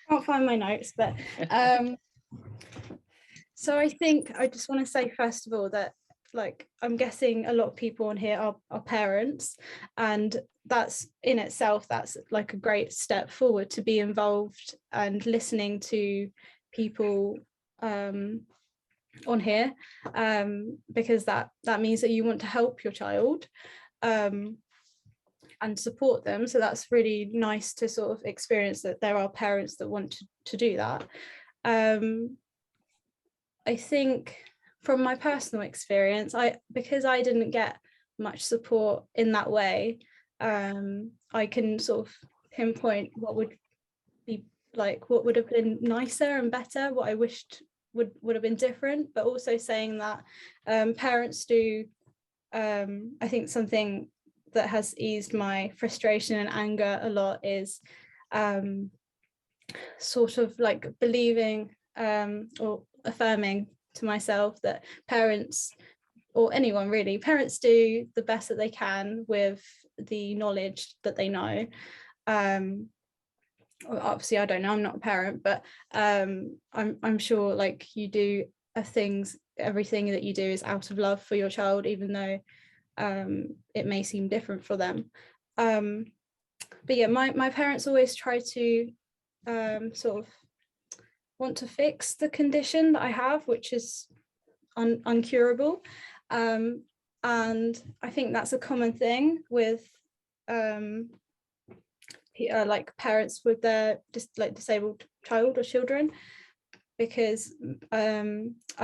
I can't find my notes, but so I think I just want to say first of all that, like, I'm guessing a lot of people on here are parents, and that's in itself, that's like a great step forward, to be involved and listening to people on here, because that means that you want to help your child and support them. So that's really nice to sort of experience that there are parents that want to do that. I think from my personal experience, because I didn't get much support in that way, I can sort of pinpoint what would be like, what would have been nicer and better, what I wished would have been different. But also saying that parents do, I think something that has eased my frustration and anger a lot is sort of like believing or affirming to myself that parents, or anyone really, parents do the best that they can with the knowledge that they know. Obviously I don't know, I'm not a parent, but I'm sure like you do everything that you do is out of love for your child, even though it may seem different for them. But yeah, my parents always try to sort of want to fix the condition that I have, which is uncurable. And I think that's a common thing with like parents with their disabled child or children, because I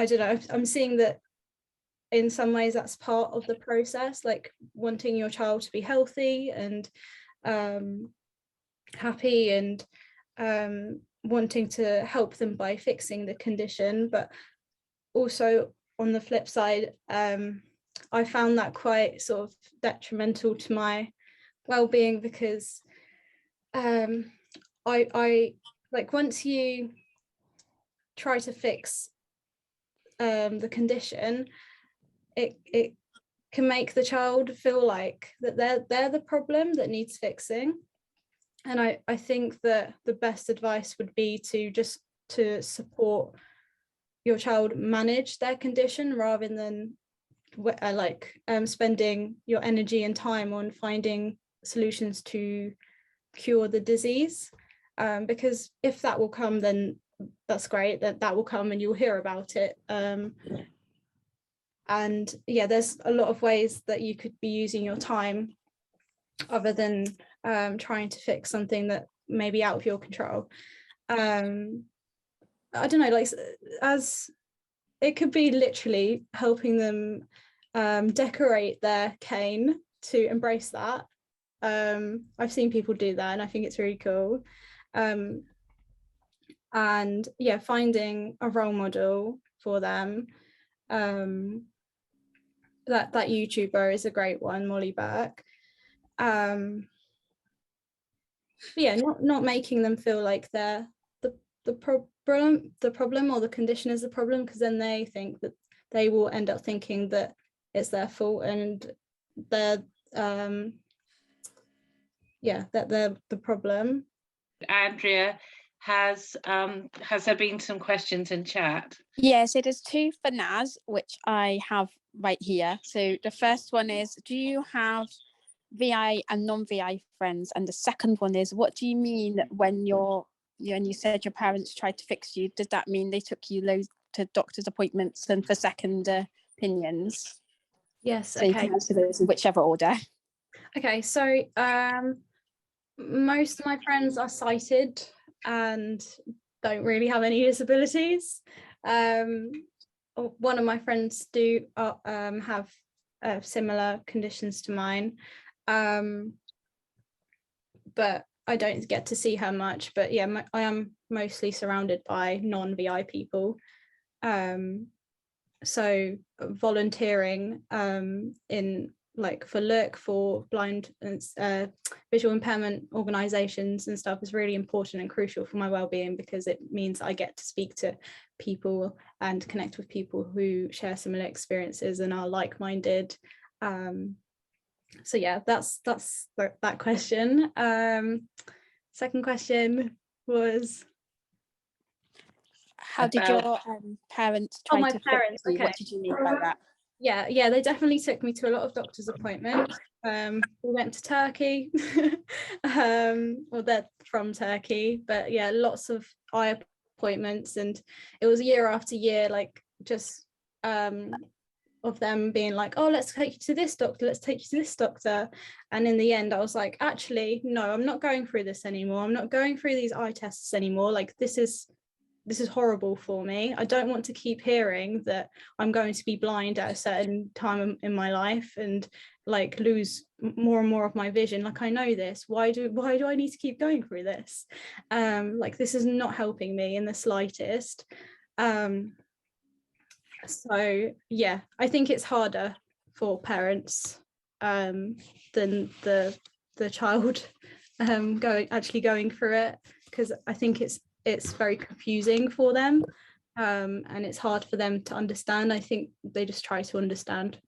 don't know, I'm seeing that in some ways that's part of the process, like wanting your child to be healthy and happy, and wanting to help them by fixing the condition. But also on the flip side, I found that quite sort of detrimental to my well-being, because I like, once you try to fix the condition, it can make the child feel like that they're the problem that needs fixing. And I think that the best advice would be to support your child manage their condition, rather than spending your energy and time on finding solutions to cure the disease, because if that will come, then that's great, that will come and you'll hear about it, And yeah, there's a lot of ways that you could be using your time other than trying to fix something that may be out of your control. I don't know, like, as it could be literally helping them decorate their cane to embrace that. I've seen people do that, and I think it's really cool. And yeah, finding a role model for them. That YouTuber is a great one, Molly Burke. But yeah, not making them feel like they're the problem or the condition is the problem, because then they think that they will end up thinking that it's their fault and they're that they're the problem. Andrea, has there been some questions in chat? Yeah, so there's two for Naz, which I have right here. So the first one is, do you have VI and non-VI friends? And the second one is, what do you mean when you said your parents tried to fix you? Does that mean they took you loads to doctor's appointments and for second opinions? Yes, so you can answer those in whichever order. Okay, so most of my friends are sighted and don't really have any disabilities. One of my friends do have similar conditions to mine, but I don't get to see her much. But yeah, I am mostly surrounded by non-VI people. So volunteering in for blind and visual impairment organizations and stuff is really important and crucial for my well-being, because it means I get to speak to people and connect with people who share similar experiences and are like-minded. So yeah, that's that question. Second question was, how did your parents try to fix you? Okay. What did you mean by that? Yeah, they definitely took me to a lot of doctor's appointments. We went to Turkey. Well, they're from Turkey, but yeah, lots of eye appointments, and it was year after year, like just of them being like, oh, let's take you to this doctor, let's take you to this doctor. And in the end, I was like, actually, no, I'm not going through this anymore. I'm not going through these eye tests anymore. Like, this is horrible for me. I don't want to keep hearing that I'm going to be blind at a certain time in my life and like lose more and more of my vision. Like, I know this. Why do I need to keep going through this? Like, this is not helping me in the slightest. So yeah, I think it's harder for parents than the child going through it, because I think it's very confusing for them, and it's hard for them to understand. I think they just try to understand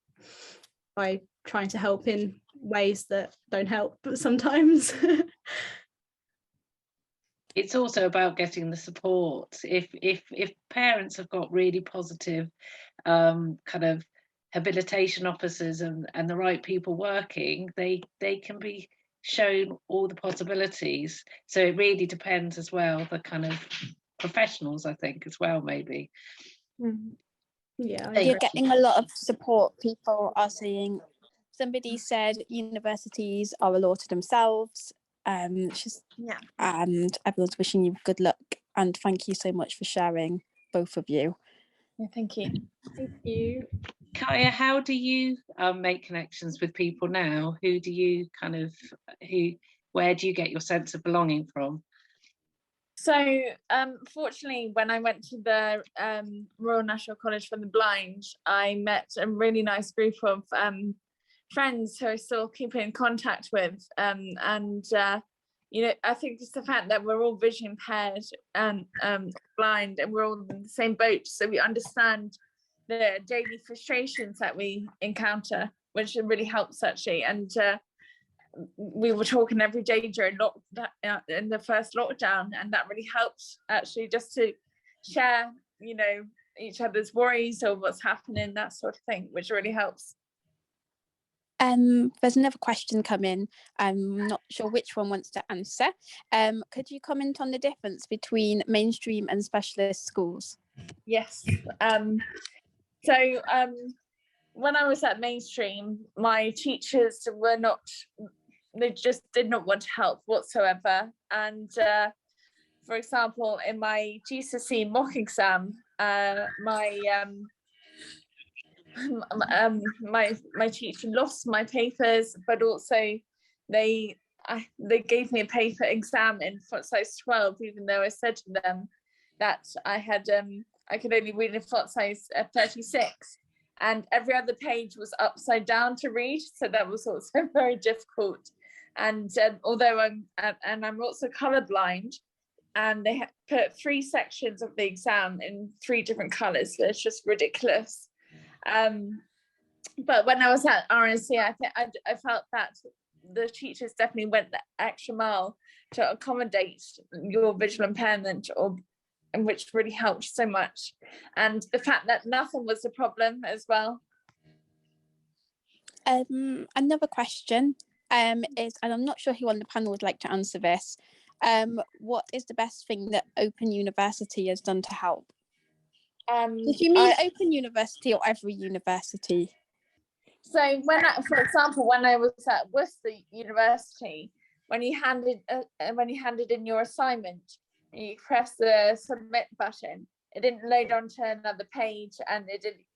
by trying to help in ways that don't help sometimes. It's also about getting the support. If parents have got really positive kind of habilitation officers and the right people working, they can be shown all the possibilities. So it really depends as well, the kind of professionals, I think, as well, maybe. Yeah, you're getting a lot of support. People are saying, somebody said universities are a law to themselves. And everyone's wishing you good luck, and thank you so much for sharing, both of you. Yeah, thank you. Thank you. Kaya, how do you make connections with people now? Where do you get your sense of belonging from? So fortunately, when I went to the Royal National College for the Blind, I met a really nice group of friends who I still keep in contact with, you know, I think just the fact that we're all vision impaired and blind, and we're all in the same boat, so we understand the daily frustrations that we encounter, which really helps actually. And we were talking every day during in the first lockdown, and that really helped actually, just to share, you know, each other's worries or what's happening, that sort of thing, which really helps. There's another question coming. I'm not sure which one wants to answer. Could you comment on the difference between mainstream and specialist schools? Yes. when I was at mainstream, my teachers they just did not want to help whatsoever. And for example, in my GCSE mock exam, my teacher lost my papers, but also they gave me a paper exam in font size 12, even though I said to them that I could only read in font size 36, and every other page was upside down to read, so that was also very difficult. And although I'm also colorblind, and they put 3 sections of the exam in 3 different colors, so it's just ridiculous. But when I was at RNC, I felt that the teachers definitely went the extra mile to accommodate your visual impairment, which really helped so much. And the fact that nothing was a problem as well. Another question is, and I'm not sure who on the panel would like to answer this, what is the best thing that Open University has done to help? Did you mean Open University or every university? So for example, when I was at Worcester University, when you handed in your assignment, you press the submit button, it didn't load onto another page, and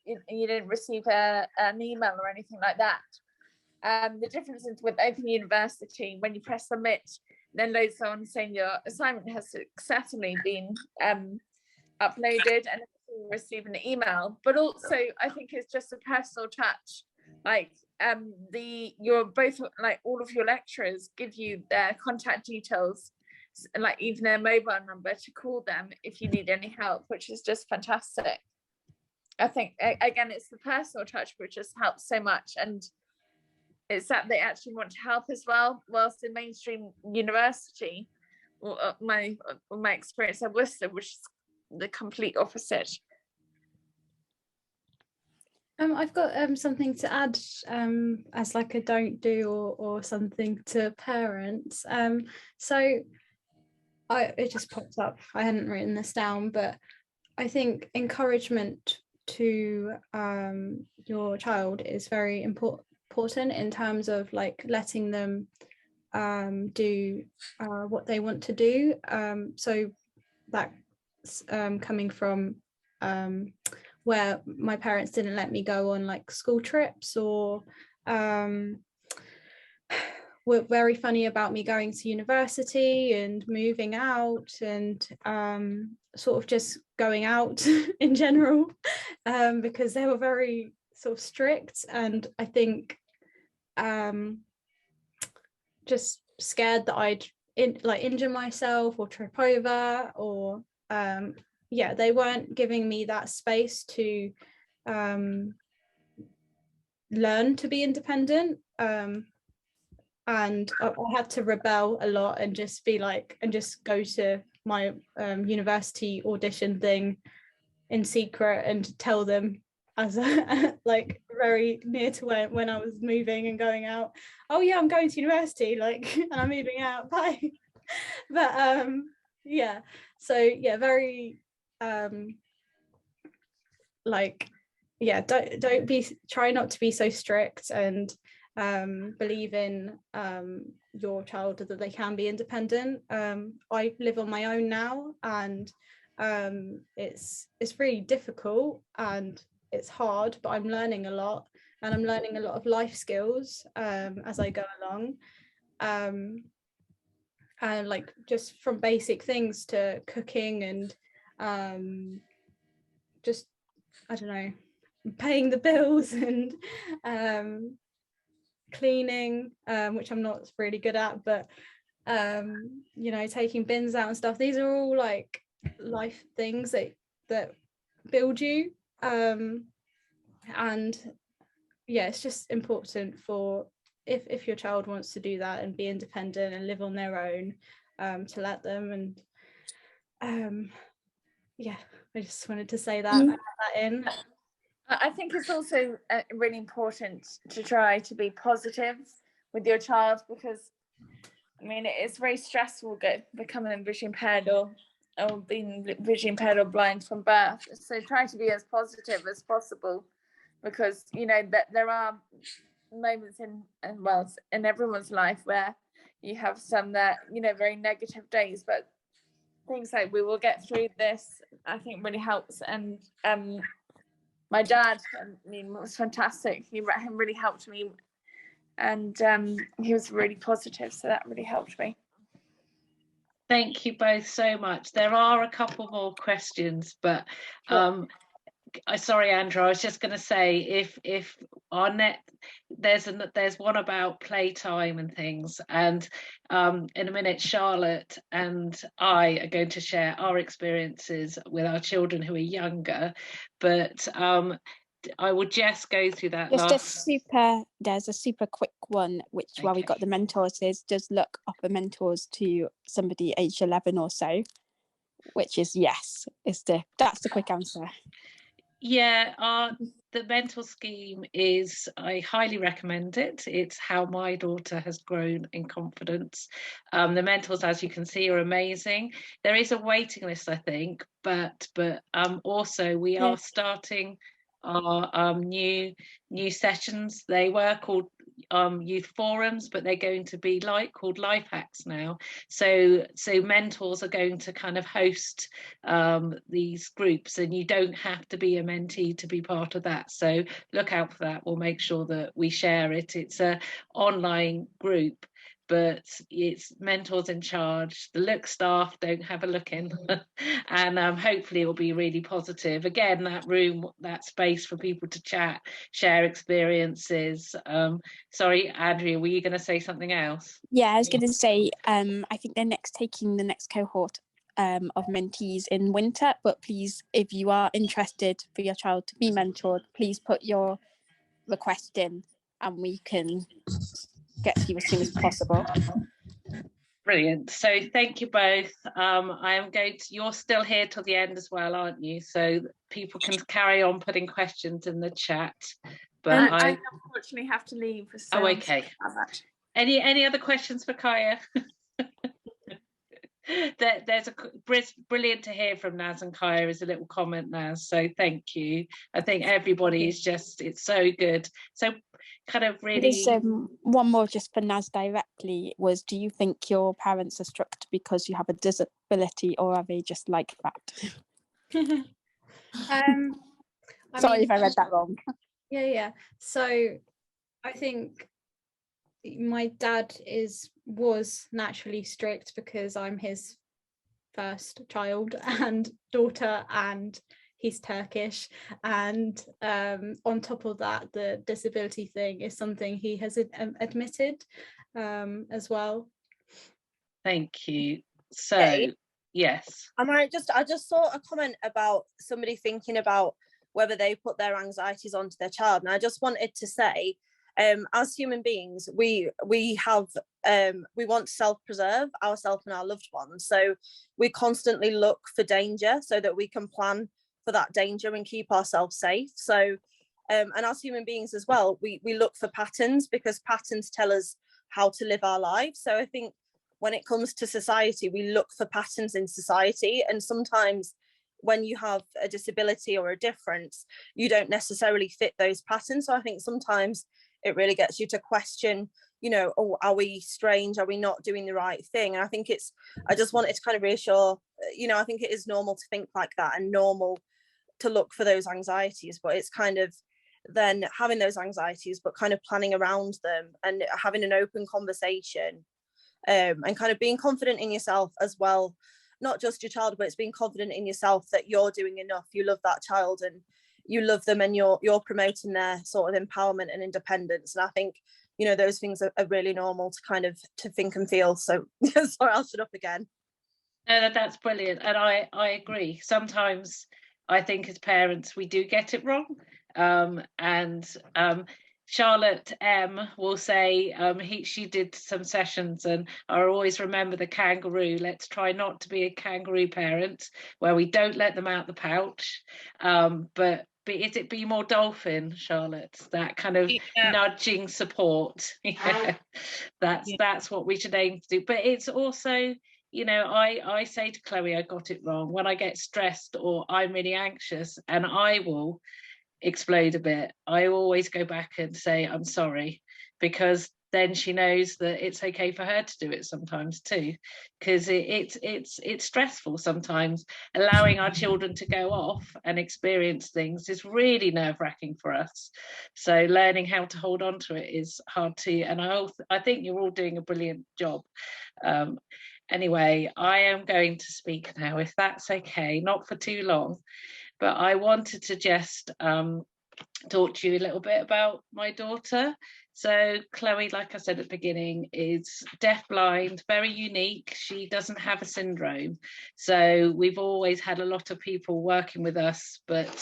you didn't receive an email or anything like that. The difference is with Open University, when you press submit, then loads on saying your assignment has successfully been uploaded, and you receive an email. But also, I think it's just a personal touch. Like all of your lecturers give you their contact details, like even their mobile number, to call them if you need any help, which is just fantastic. I think again, it's the personal touch which just helps so much, and it's that they actually want to help as well. Whilst in mainstream university, my experience at Worcester was the complete opposite. I've got something to add as like a don't do or something to parents. So it just popped up. I hadn't written this down, but I think encouragement to your child is very important in terms of like letting them do what they want to do. So that's coming from where my parents didn't let me go on like school trips, or were very funny about me going to university and moving out, and sort of just going out in general, because they were very sort of strict, and I think just scared that I'd injure myself or trip over, or yeah, they weren't giving me that space to learn to be independent, and I had to rebel a lot and just be like, and just go to my university audition thing in secret and tell them as like very near to when I was moving and going out, oh yeah, I'm going to university, like, and I'm moving out, bye. But yeah, so yeah, very like, yeah, try not to be so strict, and believe in your child that they can be independent. I live on my own now, and it's really difficult and it's hard, but I'm learning a lot, and I'm learning a lot of life skills as I go along, and like just from basic things to cooking and just, I don't know, paying the bills and cleaning, which I'm not really good at, but you know, taking bins out and stuff. These are all like life things that build you, and yeah, it's just important for if your child wants to do that and be independent and live on their own, to let them. And yeah, I just wanted to say that, add that in. I think it's also really important to try to be positive with your child, because I mean, it's very stressful becoming vision impaired or being vision impaired or blind from birth. So try to be as positive as possible, because you know that there are moments in everyone's life where you have some that, you know, very negative days, but things like we will get through this, I think really helps. And my dad, I mean, was fantastic. He really helped me, and he was really positive, so that really helped me. Thank you both so much. There are a couple more questions, but sorry, Andrew, I was just going to say, if our there's one about playtime and things, and in a minute Charlotte and I are going to share our experiences with our children who are younger, but I will just go through that there's a super quick one, which while we got the mentors, is just look up the mentors to somebody aged 11 or so, which is that's the quick answer. Yeah, the mentor scheme is, I highly recommend it. It's how my daughter has grown in confidence. The mentors, as you can see, are amazing. There is a waiting list, I think, but also we are starting our new sessions. They were called youth forums, but they're going to be called life hacks now. So mentors are going to kind of host these groups, and you don't have to be a mentee to be part of that. So look out for that. We'll make sure that we share it. It's a online group, but it's mentors in charge. The look staff don't have a look in, and hopefully it will be really positive. Again, that room, that space for people to chat, share experiences. Sorry, Andrea, were you going to say something else? Yeah, I was going to say, I think they're taking the next cohort of mentees in winter, but please, if you are interested for your child to be mentored, please put your request in and we can get to you as soon as possible. Brilliant. So thank you both. You're still here till the end as well, aren't you? So people can carry on putting questions in the chat. But I unfortunately have to leave. So okay. Any other questions for Kaya? There's a brilliant to hear from Naz and Kaya is a little comment, Naz, so thank you. I think everybody is it's so good. So kind of really there's one more just for Naz directly, was do you think your parents are strict because you have a disability, or are they just like that? Sorry if I read that wrong. Yeah, so I think my dad was naturally strict because I'm his first child and daughter, and he's Turkish, and on top of that, the disability thing is something he has admitted as well. Thank you. So yes, I just saw a comment about somebody thinking about whether they put their anxieties onto their child, and I just wanted to say, as human beings, we want to self-preserve ourselves and our loved ones, so we constantly look for danger so that we can plan for that danger and keep ourselves safe. So and as human beings as well, we look for patterns, because patterns tell us how to live our lives. So I think when it comes to society, we look for patterns in society, and sometimes when you have a disability or a difference, you don't necessarily fit those patterns. So I think sometimes it really gets you to question, you know, oh, are we strange? Are we not doing the right thing? And I just wanted to kind of reassure, you know, I think it is normal to think like that and normal to look for those anxieties, but it's kind of then having those anxieties, but kind of planning around them and having an open conversation, and kind of being confident in yourself as well. Not just your child, but it's being confident in yourself that you're doing enough, you love that child and you love them, and you're promoting their sort of empowerment and independence. And I think, you know, those things are really normal to kind of to think and feel. So sorry, I'll shut up again. No, that's brilliant, and I agree. Sometimes I think as parents we do get it wrong, and Charlotte M will say she did some sessions, and I always remember the kangaroo. Let's try not to be a kangaroo parent where we don't let them out the pouch, but is it be more dolphin, Charlotte? That kind of nudging support. That's what we should aim to do. But it's also, you know, I say to Chloe, I got it wrong when I get stressed or I'm really anxious, and I will explode a bit, I always go back and say I'm sorry, because then she knows that it's okay for her to do it sometimes too, because it's stressful sometimes. Allowing our children to go off and experience things is really nerve-wracking for us, so learning how to hold on to it is hard too. And I think you're all doing a brilliant job. Anyway, I am going to speak now, if that's okay, not for too long, but I wanted to just talk to you a little bit about my daughter. So Chloe, like I said at the beginning, is deafblind, very unique. She doesn't have a syndrome. So we've always had a lot of people working with us, but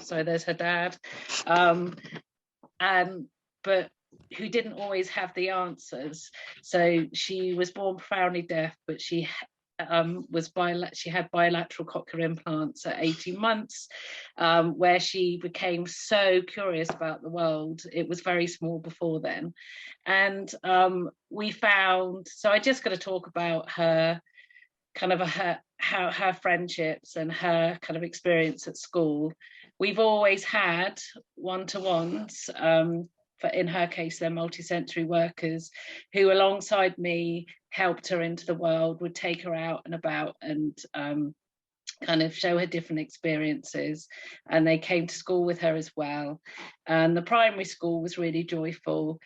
so there's her dad, but who didn't always have the answers. So she was born profoundly deaf, but she had bilateral cochlear implants at 18 months, where she became so curious about the world. It was very small before then. And we found, so I just got to talk about her kind of her friendships and her kind of experience at school. We've always had one-to-ones. In her case, they're multisensory workers who, alongside me, helped her into the world, would take her out and about and kind of show her different experiences. And they came to school with her as well. And the primary school was really joyful.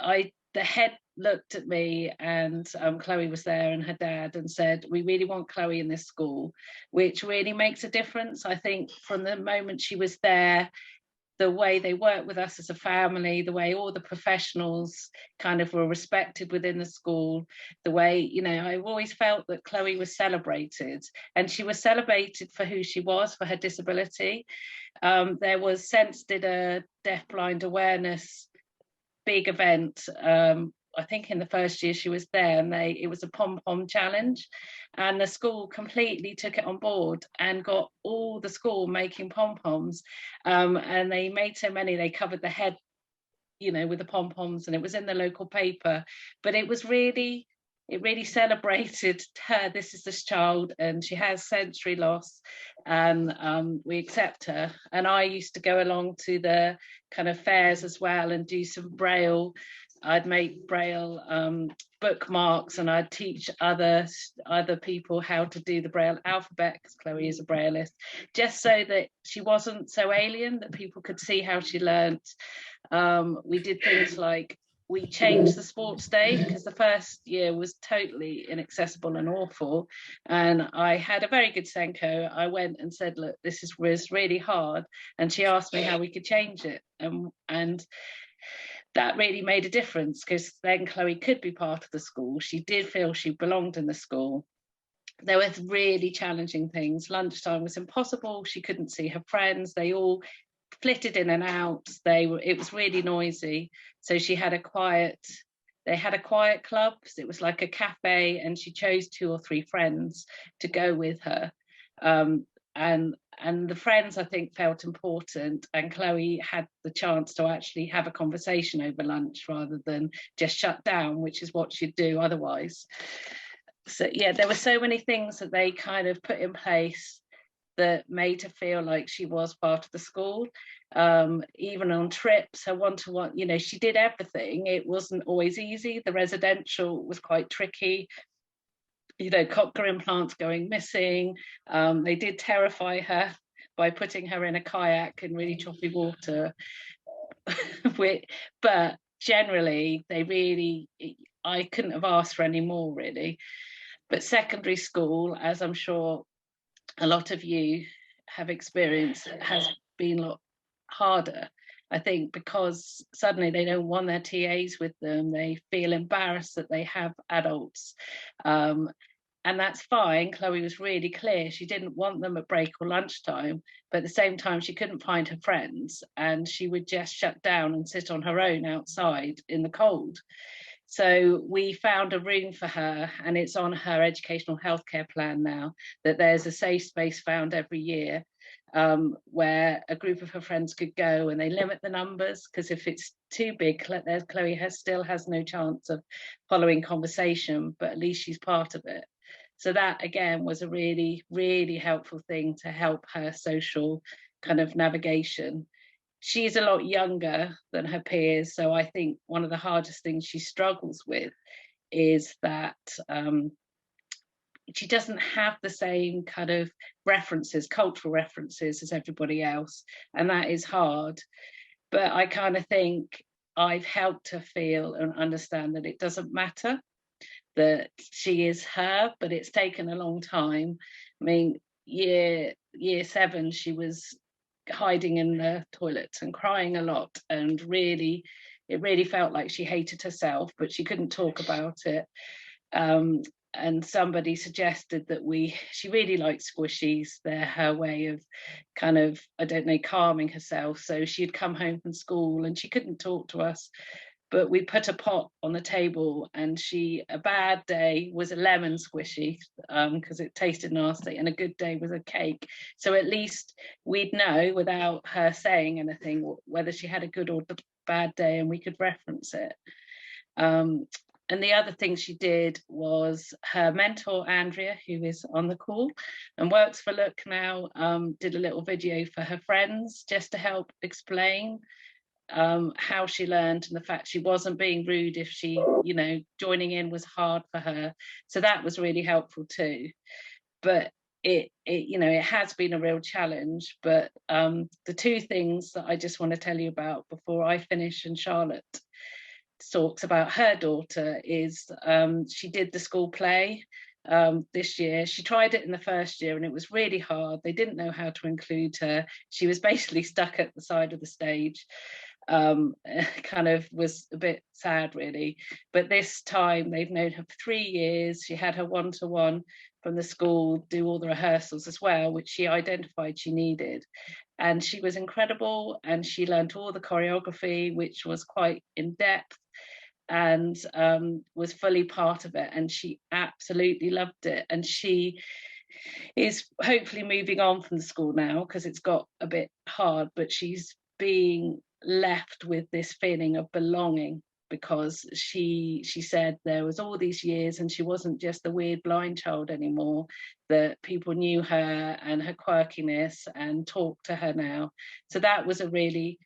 The head looked at me, and Chloe was there and her dad, and said, we really want Chloe in this school, which really makes a difference. I think from the moment she was there, the way they worked with us as a family, the way all the professionals kind of were respected within the school, the way, you know, I've always felt that Chloe was celebrated, and she was celebrated for who she was, for her disability. There was Sense did a deafblind awareness big event, I think in the first year she was there, and it was a pom-pom challenge, and the school completely took it on board and got all the school making pom-poms, and they made so many, they covered the head, you know, with the pom-poms, and it was in the local paper. But it really celebrated her. This is this child, and she has sensory loss, and we accept her. And I used to go along to the kind of fairs as well and do some Braille. I'd make Braille bookmarks, and I'd teach other people how to do the Braille alphabet, because Chloe is a Brailleist, just so that she wasn't so alien, that people could see how she learnt. We did things like, we changed the sports day, because the first year was totally inaccessible and awful, and I had a very good Senko. I went and said, look, was really hard, and she asked me how we could change it, and that really made a difference, because then Chloe could be part of the school. She did feel she belonged in the school. There were really challenging things. Lunchtime was impossible. She couldn't see her friends. They all flitted in and out. It was really noisy. So they had a quiet club. It was like a cafe, and she chose 2 or 3 friends to go with her. And the friends, I think, felt important, and Chloe had the chance to actually have a conversation over lunch rather than just shut down, which is what she'd do otherwise. So yeah, there were so many things that they kind of put in place that made her feel like she was part of the school. Even on trips, her one-to-one, you know, she did everything. It wasn't always easy. The residential was quite tricky. You know, cochlear implants going missing. They did terrify her by putting her in a kayak in really choppy water. But generally, I couldn't have asked for any more, really. But secondary school, as I'm sure a lot of you have experienced, has been a lot harder, I think, because suddenly they don't want their TAs with them. They feel embarrassed that they have adults. And that's fine. Chloe was really clear. She didn't want them at break or lunchtime, but at the same time, she couldn't find her friends, and she would just shut down and sit on her own outside in the cold. So we found a room for her, and it's on her educational healthcare plan now, that there's a safe space found every year, where a group of her friends could go, and they limit the numbers, because if it's too big, Chloe still has no chance of following conversation, but at least she's part of it. So that, again, was a really, really helpful thing to help her social kind of navigation. She's a lot younger than her peers, so I think one of the hardest things she struggles with is that she doesn't have the same kind of references, cultural references, as everybody else, and that is hard. But I kind of think I've helped her feel and understand that it doesn't matter, that she is her, but it's taken a long time. I mean, year 7, she was hiding in the toilets and crying a lot, and it really felt like she hated herself, but she couldn't talk about it. And somebody suggested that she really liked squishies. They're her way of kind of, I don't know, calming herself. So she'd come home from school and she couldn't talk to us, but we put a pot on the table, and a bad day was a lemon squishy because it tasted nasty, and a good day was a cake. So at least we'd know without her saying anything whether she had a good or bad day, and we could reference it. And the other thing she did was, her mentor, Andrea, who is on the call and works for Look now, did a little video for her friends just to help explain how she learned, and the fact she wasn't being rude if she, joining in was hard for her. So that was really helpful too. But it has been a real challenge. But the two things that I just want to tell you about before I finish and Charlotte talks about her daughter is she did the school play this year. She tried it in the first year and it was really hard. They didn't know how to include her. She was basically stuck at the side of the stage. Kind of was a bit sad really, but this time they've known her for 3 years. She had her one-to-one from the school, do all the rehearsals as well, which she identified she needed, and she was incredible, and she learned all the choreography, which was quite in depth, and was fully part of it, and she absolutely loved it. And she is hopefully moving on from the school now because it's got a bit hard, but she's being left with this feeling of belonging, because she said there was all these years and she wasn't just the weird blind child anymore, that people knew her and her quirkiness and talked to her now. So that was a really,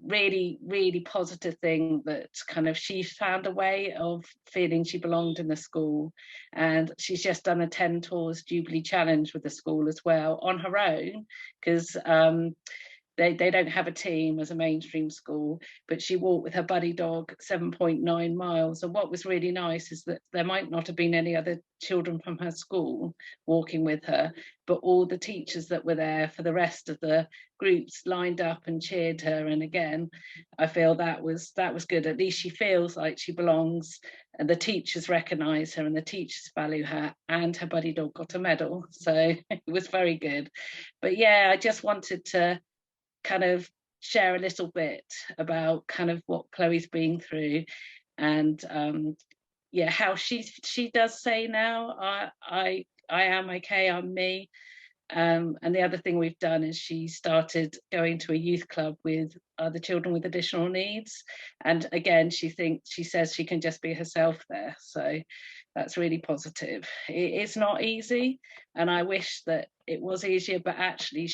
really, really positive thing, that kind of she found a way of feeling she belonged in the school. And she's just done a 10 tours Jubilee challenge with the school as well on her own, because they don't have a team as a mainstream school, but she walked with her buddy dog 7.9 miles. And what was really nice is that there might not have been any other children from her school walking with her, but all the teachers that were there for the rest of the groups lined up and cheered her. And again, I feel that was good. At least she feels like she belongs, and the teachers recognise her and the teachers value her, and her buddy dog got a medal. So it was very good. But yeah, I just wanted to kind of share a little bit about kind of what Chloe's been through, and how she does say now, I am okay, I'm me. And the other thing we've done is she started going to a youth club with other children with additional needs, and again she says she can just be herself there. So that's really positive. It's not easy, and I wish that it was easier, but actually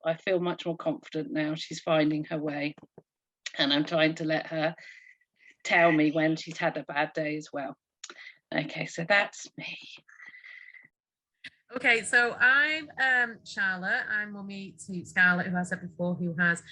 I feel much more confident now. She's finding her way, and I'm trying to let her tell me when she's had a bad day as well. Okay, so that's me. Okay, so I'm Charlotte. I'm mummy to Scarlett, who I said before, who has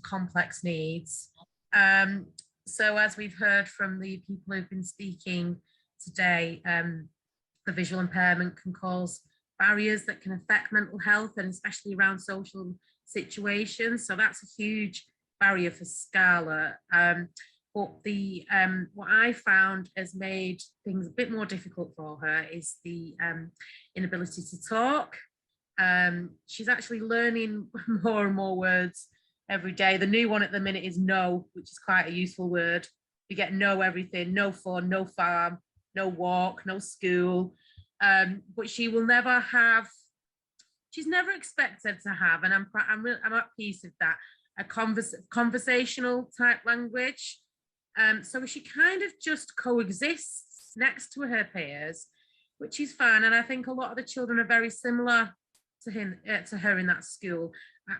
complex needs. So as we've heard from the people who've been speaking today, the visual impairment can cause barriers that can affect mental health, and especially around social situations. So that's a huge barrier for Scarlett. But the what I found has made things a bit more difficult for her is the inability to talk. She's actually learning more and more words every day. The new one at the minute is no, which is quite a useful word. You get no everything, no fun, no farm, no walk, no school. But she will never have, she's never expected to have, and I'm at peace with that, a conversational type language. So she kind of just coexists next to her peers, which is fine. And I think a lot of the children are very similar to her in that school.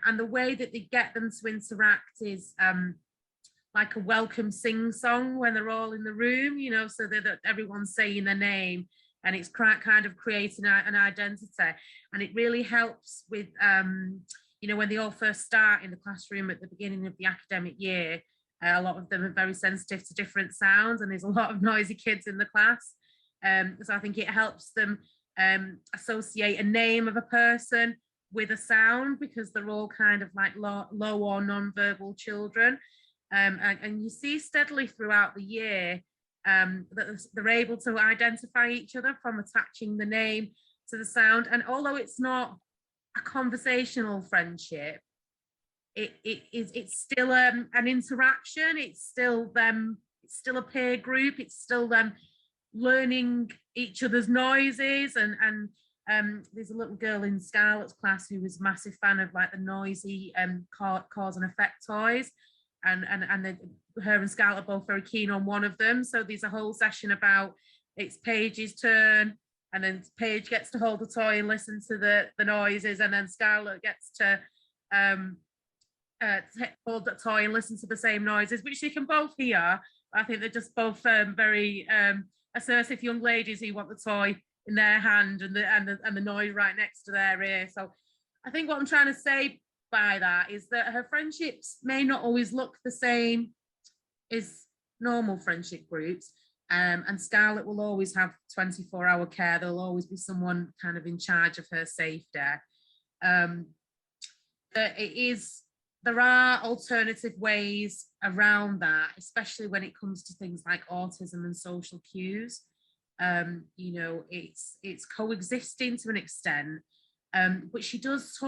And the way that they get them to interact is like a welcome sing song when they're all in the room, you know, so that everyone's saying their name, and it's kind of creating an identity. And it really helps with, you know, when they all first start in the classroom at the beginning of the academic year, a lot of them are very sensitive to different sounds, and there's a lot of noisy kids in the class. So I think it helps them associate a name of a person with a sound, because they're all kind of like low or non-verbal children. And you see steadily throughout the year that they're able to identify each other from attaching the name to the sound. And although it's not a conversational friendship, it's still an interaction. It's still them. It's still a peer group. It's still them learning each other's noises. And there's a little girl in Scarlett's class who was a massive fan of like the noisy cause and effect toys. And her and Scarlett are both very keen on one of them. So there's a whole session about it's Paige's turn, and then Paige gets to hold the toy and listen to the noises, and then Scarlett gets to hold that toy and listen to the same noises, which they can both hear. I think they're just both very assertive young ladies who want the toy in their hand and the noise right next to their ear. So I think what I'm trying to say by that is that her friendships may not always look the same as normal friendship groups, and Scarlett will always have 24-hour care. There'll always be someone kind of in charge of her safety. There are alternative ways around that, especially when it comes to things like autism and social cues. You know, it's coexisting to an extent. But she does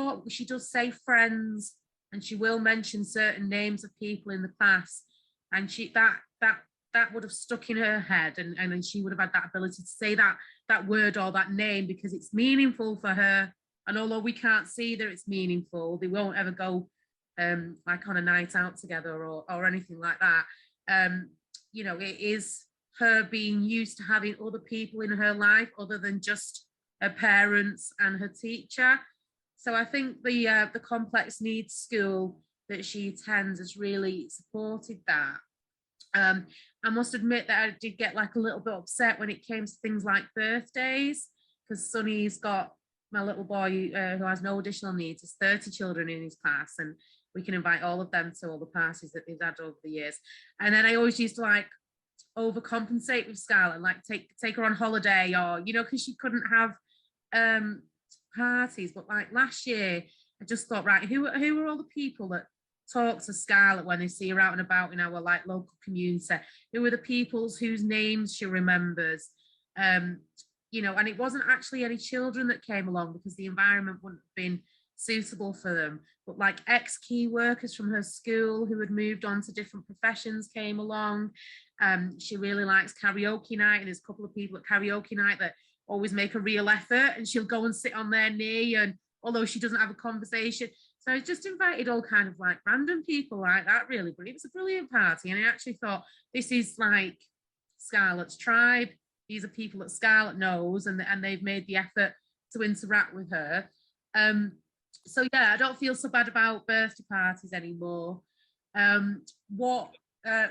say friends, and she will mention certain names of people in the class, and that would have stuck in her head, and then she would have had that ability to say that word or that name because it's meaningful for her. And although we can't see that it's meaningful, they won't ever go like on a night out together or anything like that. You know, it is her being used to having other people in her life other than just her parents and her teacher. So I think the complex needs school that she attends has really supported that. I must admit that I did get like a little bit upset when it came to things like birthdays, because Sonny's got my little boy who has no additional needs. There's 30 children in his class, and we can invite all of them to all the parties that they've had over the years. And then I always used to like overcompensate with Scarlett, like take her on holiday, or, you know, because she couldn't have parties. But like last year, I just thought, right, who are all the people that talk to Scarlett when they see her out and about in our like local community? Who are the peoples whose names she remembers? You know, and it wasn't actually any children that came along because the environment wouldn't have been suitable for them, but like ex-key workers from her school who had moved on to different professions came along. She really likes karaoke night, and there's a couple of people at karaoke night that always make a real effort, and she'll go and sit on their knee, and although she doesn't have a conversation. So I just invited all kind of like random people like that, really, but it was a brilliant party. And I actually thought, this is like Scarlett's tribe. These are people that Scarlett knows, and they've made the effort to interact with her. So yeah, I don't feel so bad about birthday parties anymore. What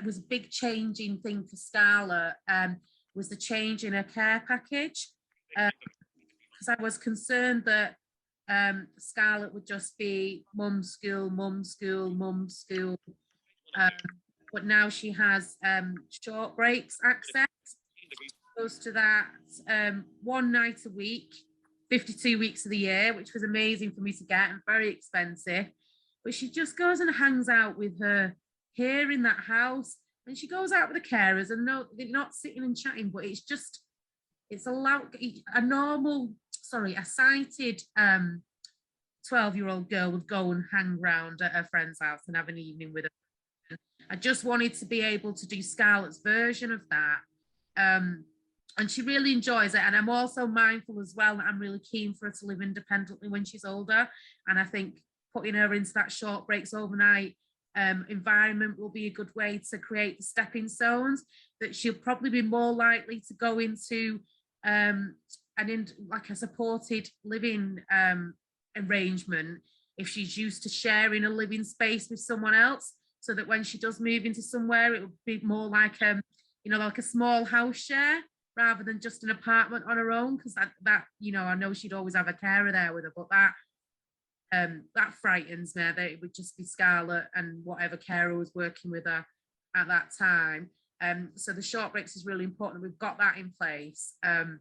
was a big changing thing for Scarlett was the change in her care package, because I was concerned that Scarlett would just be mum, school, mum, school, mum, school. But now she has short breaks access. Goes to that one night a week, 52 weeks of the year, which was amazing for me to get and very expensive. But she just goes and hangs out with her here in that house, and she goes out with the carers, and no, they're not sitting and chatting, but it's a sighted 12-year-old girl would go and hang around at her friend's house and have an evening with her. I just wanted to be able to do Scarlett's version of that. And she really enjoys it. And I'm also mindful as well that I'm really keen for her to live independently when she's older. And I think putting her into that short breaks overnight environment will be a good way to create the stepping stones that she'll probably be more likely to go into like a supported living arrangement if she's used to sharing a living space with someone else, so that when she does move into somewhere, it would be more like like a small house share rather than just an apartment on her own, because that I know she'd always have a carer there with her, but that frightens me, that it would just be Scarlett and whatever carer was working with her at that time. So the short breaks is really important. We've got that in place, and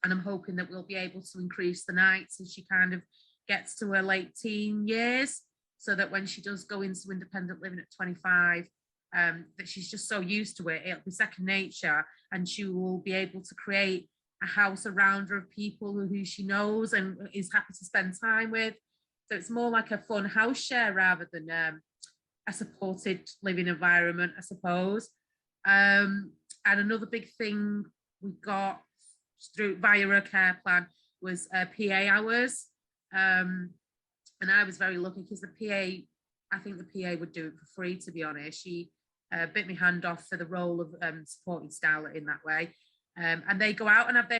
I'm hoping that we'll be able to increase the nights as she kind of gets to her late teen years, so that when she does go into independent living at 25, that she's just so used to it, it'll be second nature, and she will be able to create a house around her of people who she knows and is happy to spend time with. So it's more like a fun house share rather than a supported living environment, I suppose. And another big thing we got via a care plan was PA hours. And I was very lucky because I think the PA would do it for free, to be honest. She bit my hand off for the role of supporting Scarlett in that way. And they go out and have their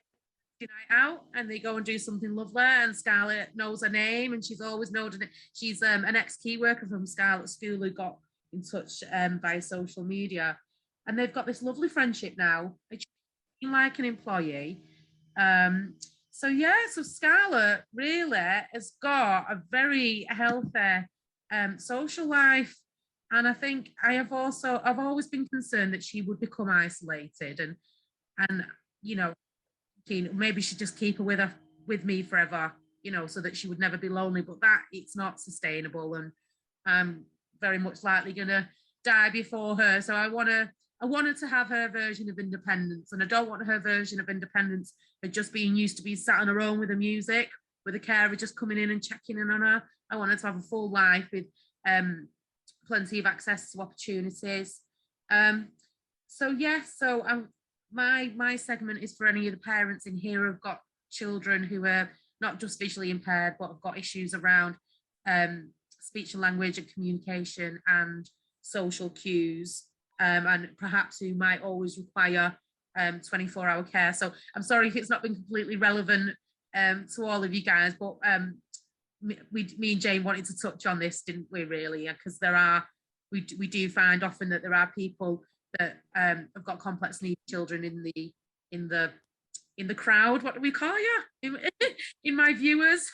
night out, and they go and do something lovely, and Scarlett knows her name, and she's always known it. She's an ex-key worker from Scarlett's school who got in touch via social media, and they've got this lovely friendship now. It's like an employee. So Scarlett really has got a very healthy social life, and I think I've always been concerned that she would become isolated, and maybe she'd just keep her with me forever, so that she would never be lonely, but that it's not sustainable, and I'm very much likely gonna die before her. So I wanted to have her version of independence, and I don't want her version of independence of just being used to be sat on her own with the music, with a carer just coming in and checking in on her. I wanted to have a full life with plenty of access to opportunities. My segment is for any of the parents in here who've got children who are not just visually impaired, but have got issues around speech and language and communication and social cues, and perhaps who might always require 24-hour care. So I'm sorry if it's not been completely relevant to all of you guys, but me and Jane wanted to touch on this, didn't we, really? Because we do find often that there are people that have got complex needs children in the crowd. What do we call you? In my viewers?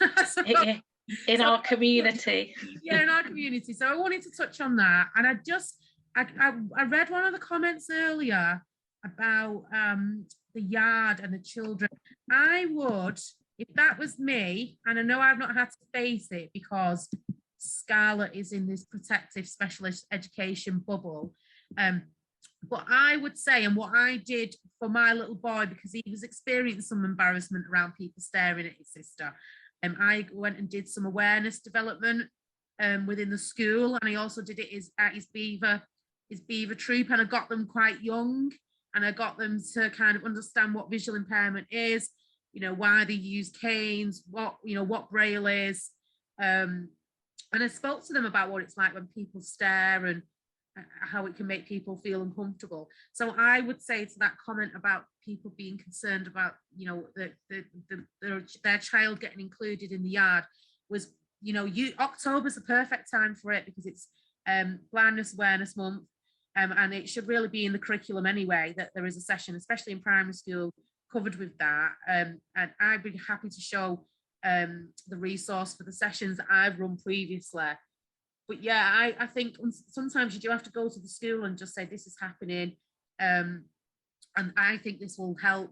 in our community. Yeah, in our community. So I wanted to touch on that, and I read one of the comments earlier about the yard and the children. I would, if that was me, and I know I've not had to face it because Scarlett is in this protective specialist education bubble, but I would say, and what I did for my little boy, because he was experiencing some embarrassment around people staring at his sister, I went and did some awareness development within the school, and I also did it at his beaver troop, and I got them quite young, and I got them to kind of understand what visual impairment is, why they use canes, what Braille is, and I spoke to them about what it's like when people stare and how it can make people feel uncomfortable. So I would say to that comment about people being concerned about, their child getting included in the yard was, October's a perfect time for it, because it's Blindness Awareness Month, and it should really be in the curriculum anyway, that there is a session, especially in primary school, covered with that. And I'd be happy to show the resource for the sessions that I've run previously. But yeah, I think sometimes you do have to go to the school and just say this is happening, and I think this will help,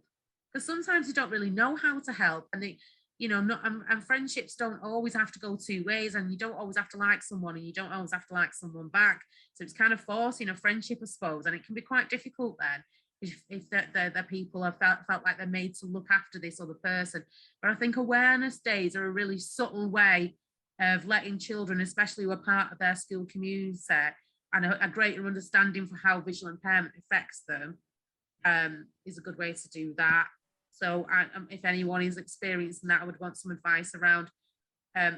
because sometimes you don't really know how to help, and and friendships don't always have to go two ways, and you don't always have to like someone, and you don't always have to like someone back. So it's kind of forcing a friendship, I suppose, and it can be quite difficult then if the people have felt like they're made to look after this other person. But I think awareness days are a really subtle way of letting children, especially who are part of their school community, and a greater understanding for how visual impairment affects them, is a good way to do that. So if anyone is experiencing that, I would want some advice around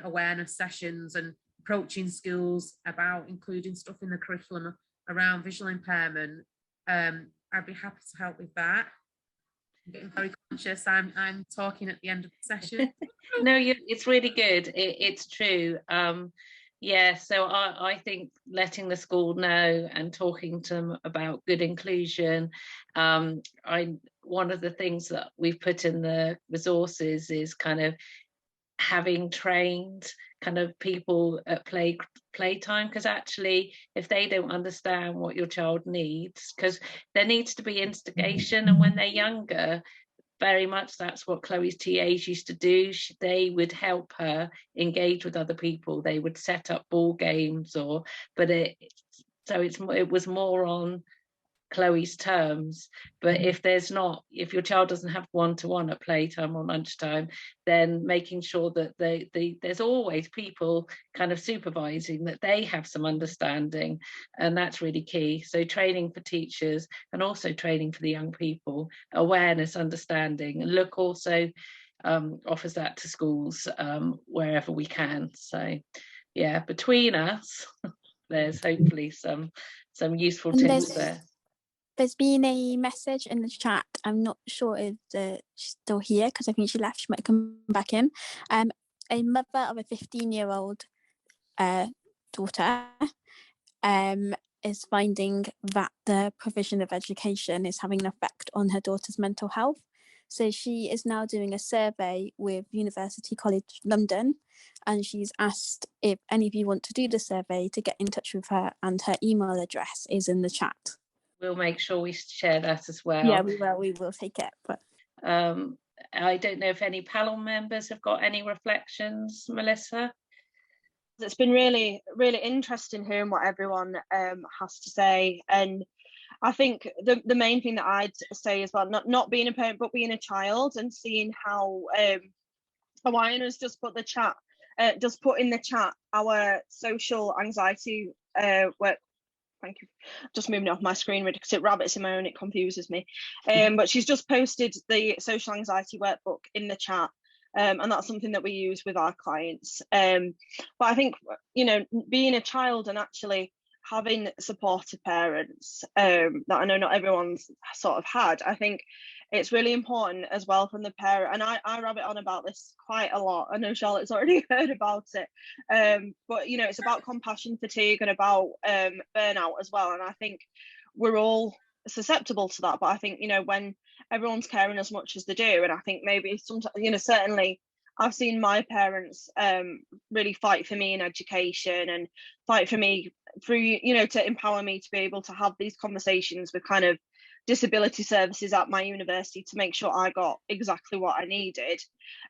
awareness sessions and approaching schools about including stuff in the curriculum around visual impairment. I'd be happy to help with that. getting very conscious. I'm talking at the end of the session. No, it's really good. It's true. Yeah, so I think letting the school know and talking to them about good inclusion. One of the things that we've put in the resources is kind of having trained kind of people at playtime, because actually if they don't understand what your child needs, because there needs to be instigation, and when they're younger, very much that's what Chloe's TAs used to do. They would help her engage with other people. They would set up ball games, it was more on Chloe's terms. But if your child doesn't have one-to-one at playtime or lunchtime, then making sure that there's always people kind of supervising, that they have some understanding, and that's really key. So training for teachers and also training for the young people, awareness, understanding, and look also offers that to schools wherever we can. So yeah, between us there's hopefully some useful tips there. There's been a message in the chat. I'm not sure if she's still here, because I think she left. She might come back in. A mother of a 15-year-old daughter is finding that the provision of education is having an effect on her daughter's mental health. So she is now doing a survey with University College London, and she's asked if any of you want to do the survey to get in touch with her, and her email address is in the chat. We'll make sure we share that as well. Yeah, we will take it. But I don't know if any panel members have got any reflections, Melissa? It's been really, really interesting hearing what everyone has to say. And I think the main thing that I'd say is about not being a parent, but being a child, and seeing how Hawaiian has just put in the chat our social anxiety work. Thank you. Just moving off my screen because it rabbits in my own, it confuses me. But she's just posted the social anxiety workbook in the chat, and that's something that we use with our clients. But I think, being a child and actually having supportive parents that I know not everyone's sort of had, I think it's really important as well from the parent. And I rabbit on about this quite a lot. I know Charlotte's already heard about it. But, it's about compassion fatigue and about burnout as well. And I think we're all susceptible to that. But I think, when everyone's caring as much as they do, and I think maybe sometimes, certainly I've seen my parents really fight for me in education and fight for me through, to empower me to be able to have these conversations with kind of disability services at my university to make sure I got exactly what I needed.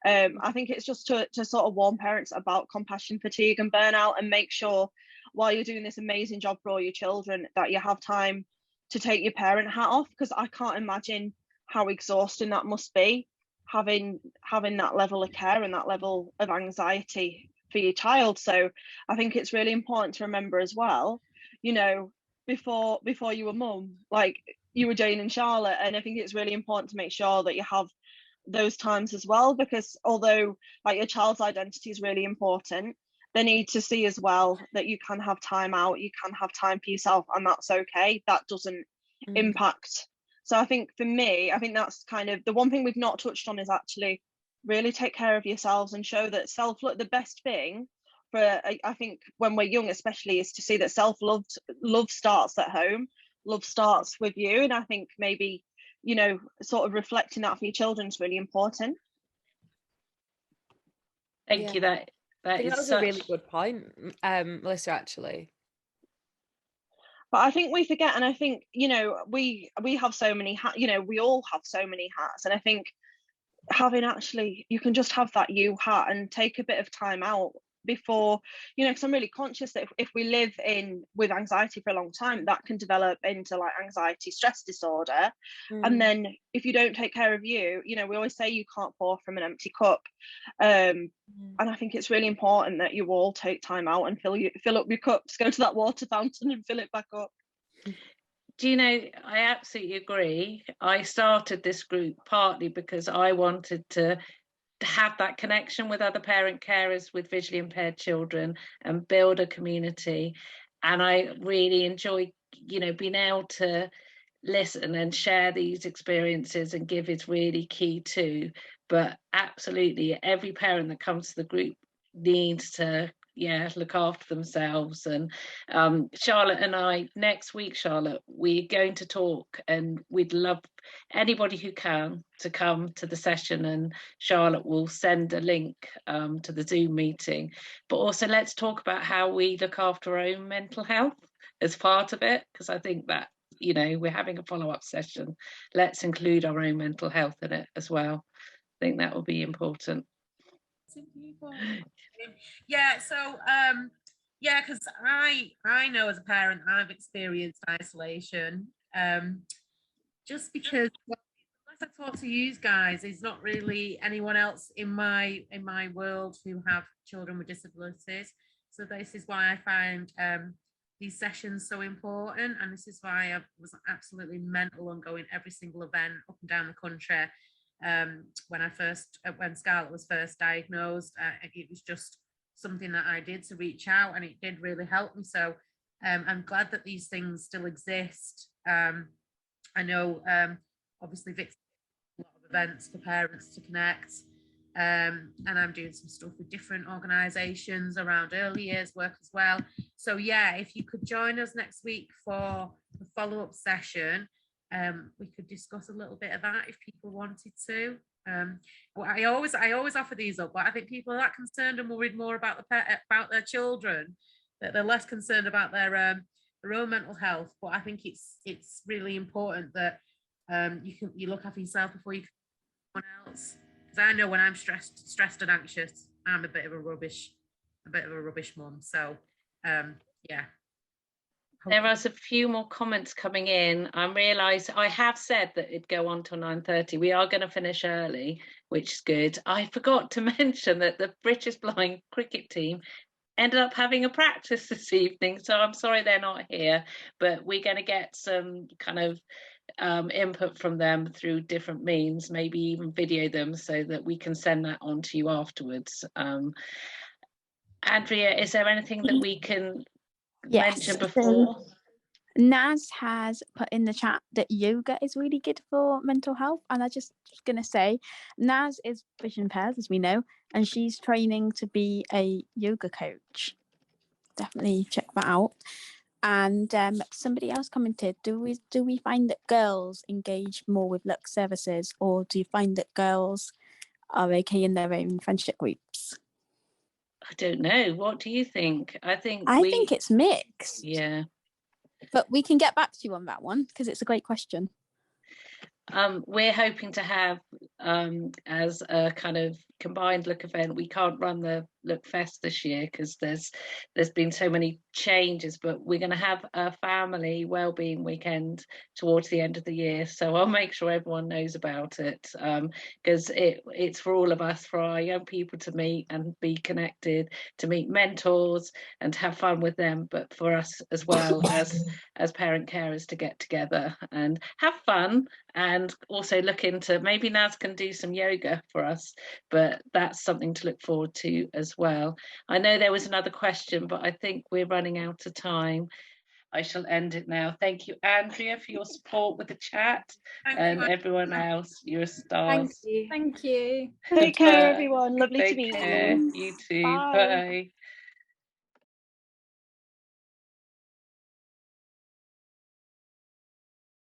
I think it's just to sort of warn parents about compassion fatigue and burnout, and make sure while you're doing this amazing job for all your children that you have time to take your parent hat off, because I can't imagine how exhausting that must be, having that level of care and that level of anxiety for your child. So I think it's really important to remember as well, before you were mum, like you were Jane and Charlotte, and I think it's really important to make sure that you have those times as well, because although like your child's identity is really important, they need to see as well that you can have time out, you can have time for yourself, and that's okay. That doesn't impact. So I think for me, I think that's kind of the one thing we've not touched on, is actually really take care of yourselves and show that self-love, the best thing for, I think when we're young especially, is to see that self-love starts at home. Love starts with you. And I think maybe, sort of reflecting that for your children is really important. Thank you. That was a really good point, Melissa, actually. But I think we forget, and I think, we have so many hats, we all have so many hats. And I think having you can just have that you hat and take a bit of time out before, because I'm really conscious that if we live with anxiety for a long time, that can develop into like anxiety stress disorder. And then if you don't take care of you, we always say you can't pour from an empty cup. And I think it's really important that you all take time out and fill up your cups, go to that water fountain and fill it back up. Do I absolutely agree. I started this group partly because I wanted to have that connection with other parent carers with visually impaired children and build a community. And I really enjoy, being able to listen and share these experiences and give is really key too. But absolutely, every parent that comes to the group needs to look after themselves. And Charlotte and I, next week, Charlotte, we're going to talk, and we'd love anybody who can to come to the session, and Charlotte will send a link to the Zoom meeting. But also let's talk about how we look after our own mental health as part of it, because I think that, you know, we're having a follow-up session, let's include our own mental health in it as well. I think that will be important. Yeah, so because I know as a parent I've experienced isolation, just because unless I talk to you guys, there's not really anyone else in my world who have children with disabilities. So this is why I find these sessions so important, and this is why I was absolutely mental on going every single event up and down the country. When Scarlett was first diagnosed, it was just something that I did to reach out, and it did really help me. So I'm glad that these things still exist. I know obviously Vic's a lot of events for parents to connect, and I'm doing some stuff with different organisations around early years work as well. So yeah, if you could join us next week for the follow-up session, we could discuss a little bit of that if people wanted to. Well, I always offer these up, but I think people are that concerned and worried more about their children, that they're less concerned about their own mental health. But I think it's really important that you look after yourself before you can someone else. Because I know when I'm stressed and anxious, I'm a bit of a rubbish mum. So yeah. There are a few more comments coming in. I realise I have said that it'd go on till 9:30. We are going to finish early, which is good. I forgot to mention that the British Blind cricket team ended up having a practice this evening, so I'm sorry they're not here, but we're going to get some kind of input from them through different means, maybe even video them so that we can send that on to you afterwards. Andrea, is there anything that we can mention before? Naz has put in the chat that yoga is really good for mental health, and I just going to say Naz is vision impaired, as we know, and she's training to be a yoga coach. Definitely check that out. And somebody else commented, do we find that girls engage more with look services, or do you find that girls are okay in their own friendship groups? I don't know. What do you think? I think it's mixed. Yeah. But we can get back to you on that one because it's a great question. We're hoping to have as a kind of combined look event. We can't run the Look Fest this year because there's been so many changes, but we're going to have a family wellbeing weekend towards the end of the year, so I'll make sure everyone knows about it, because it's for all of us, for our young people to meet and be connected, to meet mentors and to have fun with them, but for us as well as parent carers to get together and have fun, and also look into, maybe Naz can do some yoga for us, but that's something to look forward to as well. I know there was another question, but I think we're running out of time. I shall end it now. Thank you, Andrea, for your support with the chat. And everyone else, you're a star. Thank you. Take care, everyone. Lovely to meet you. You too. Bye. Bye.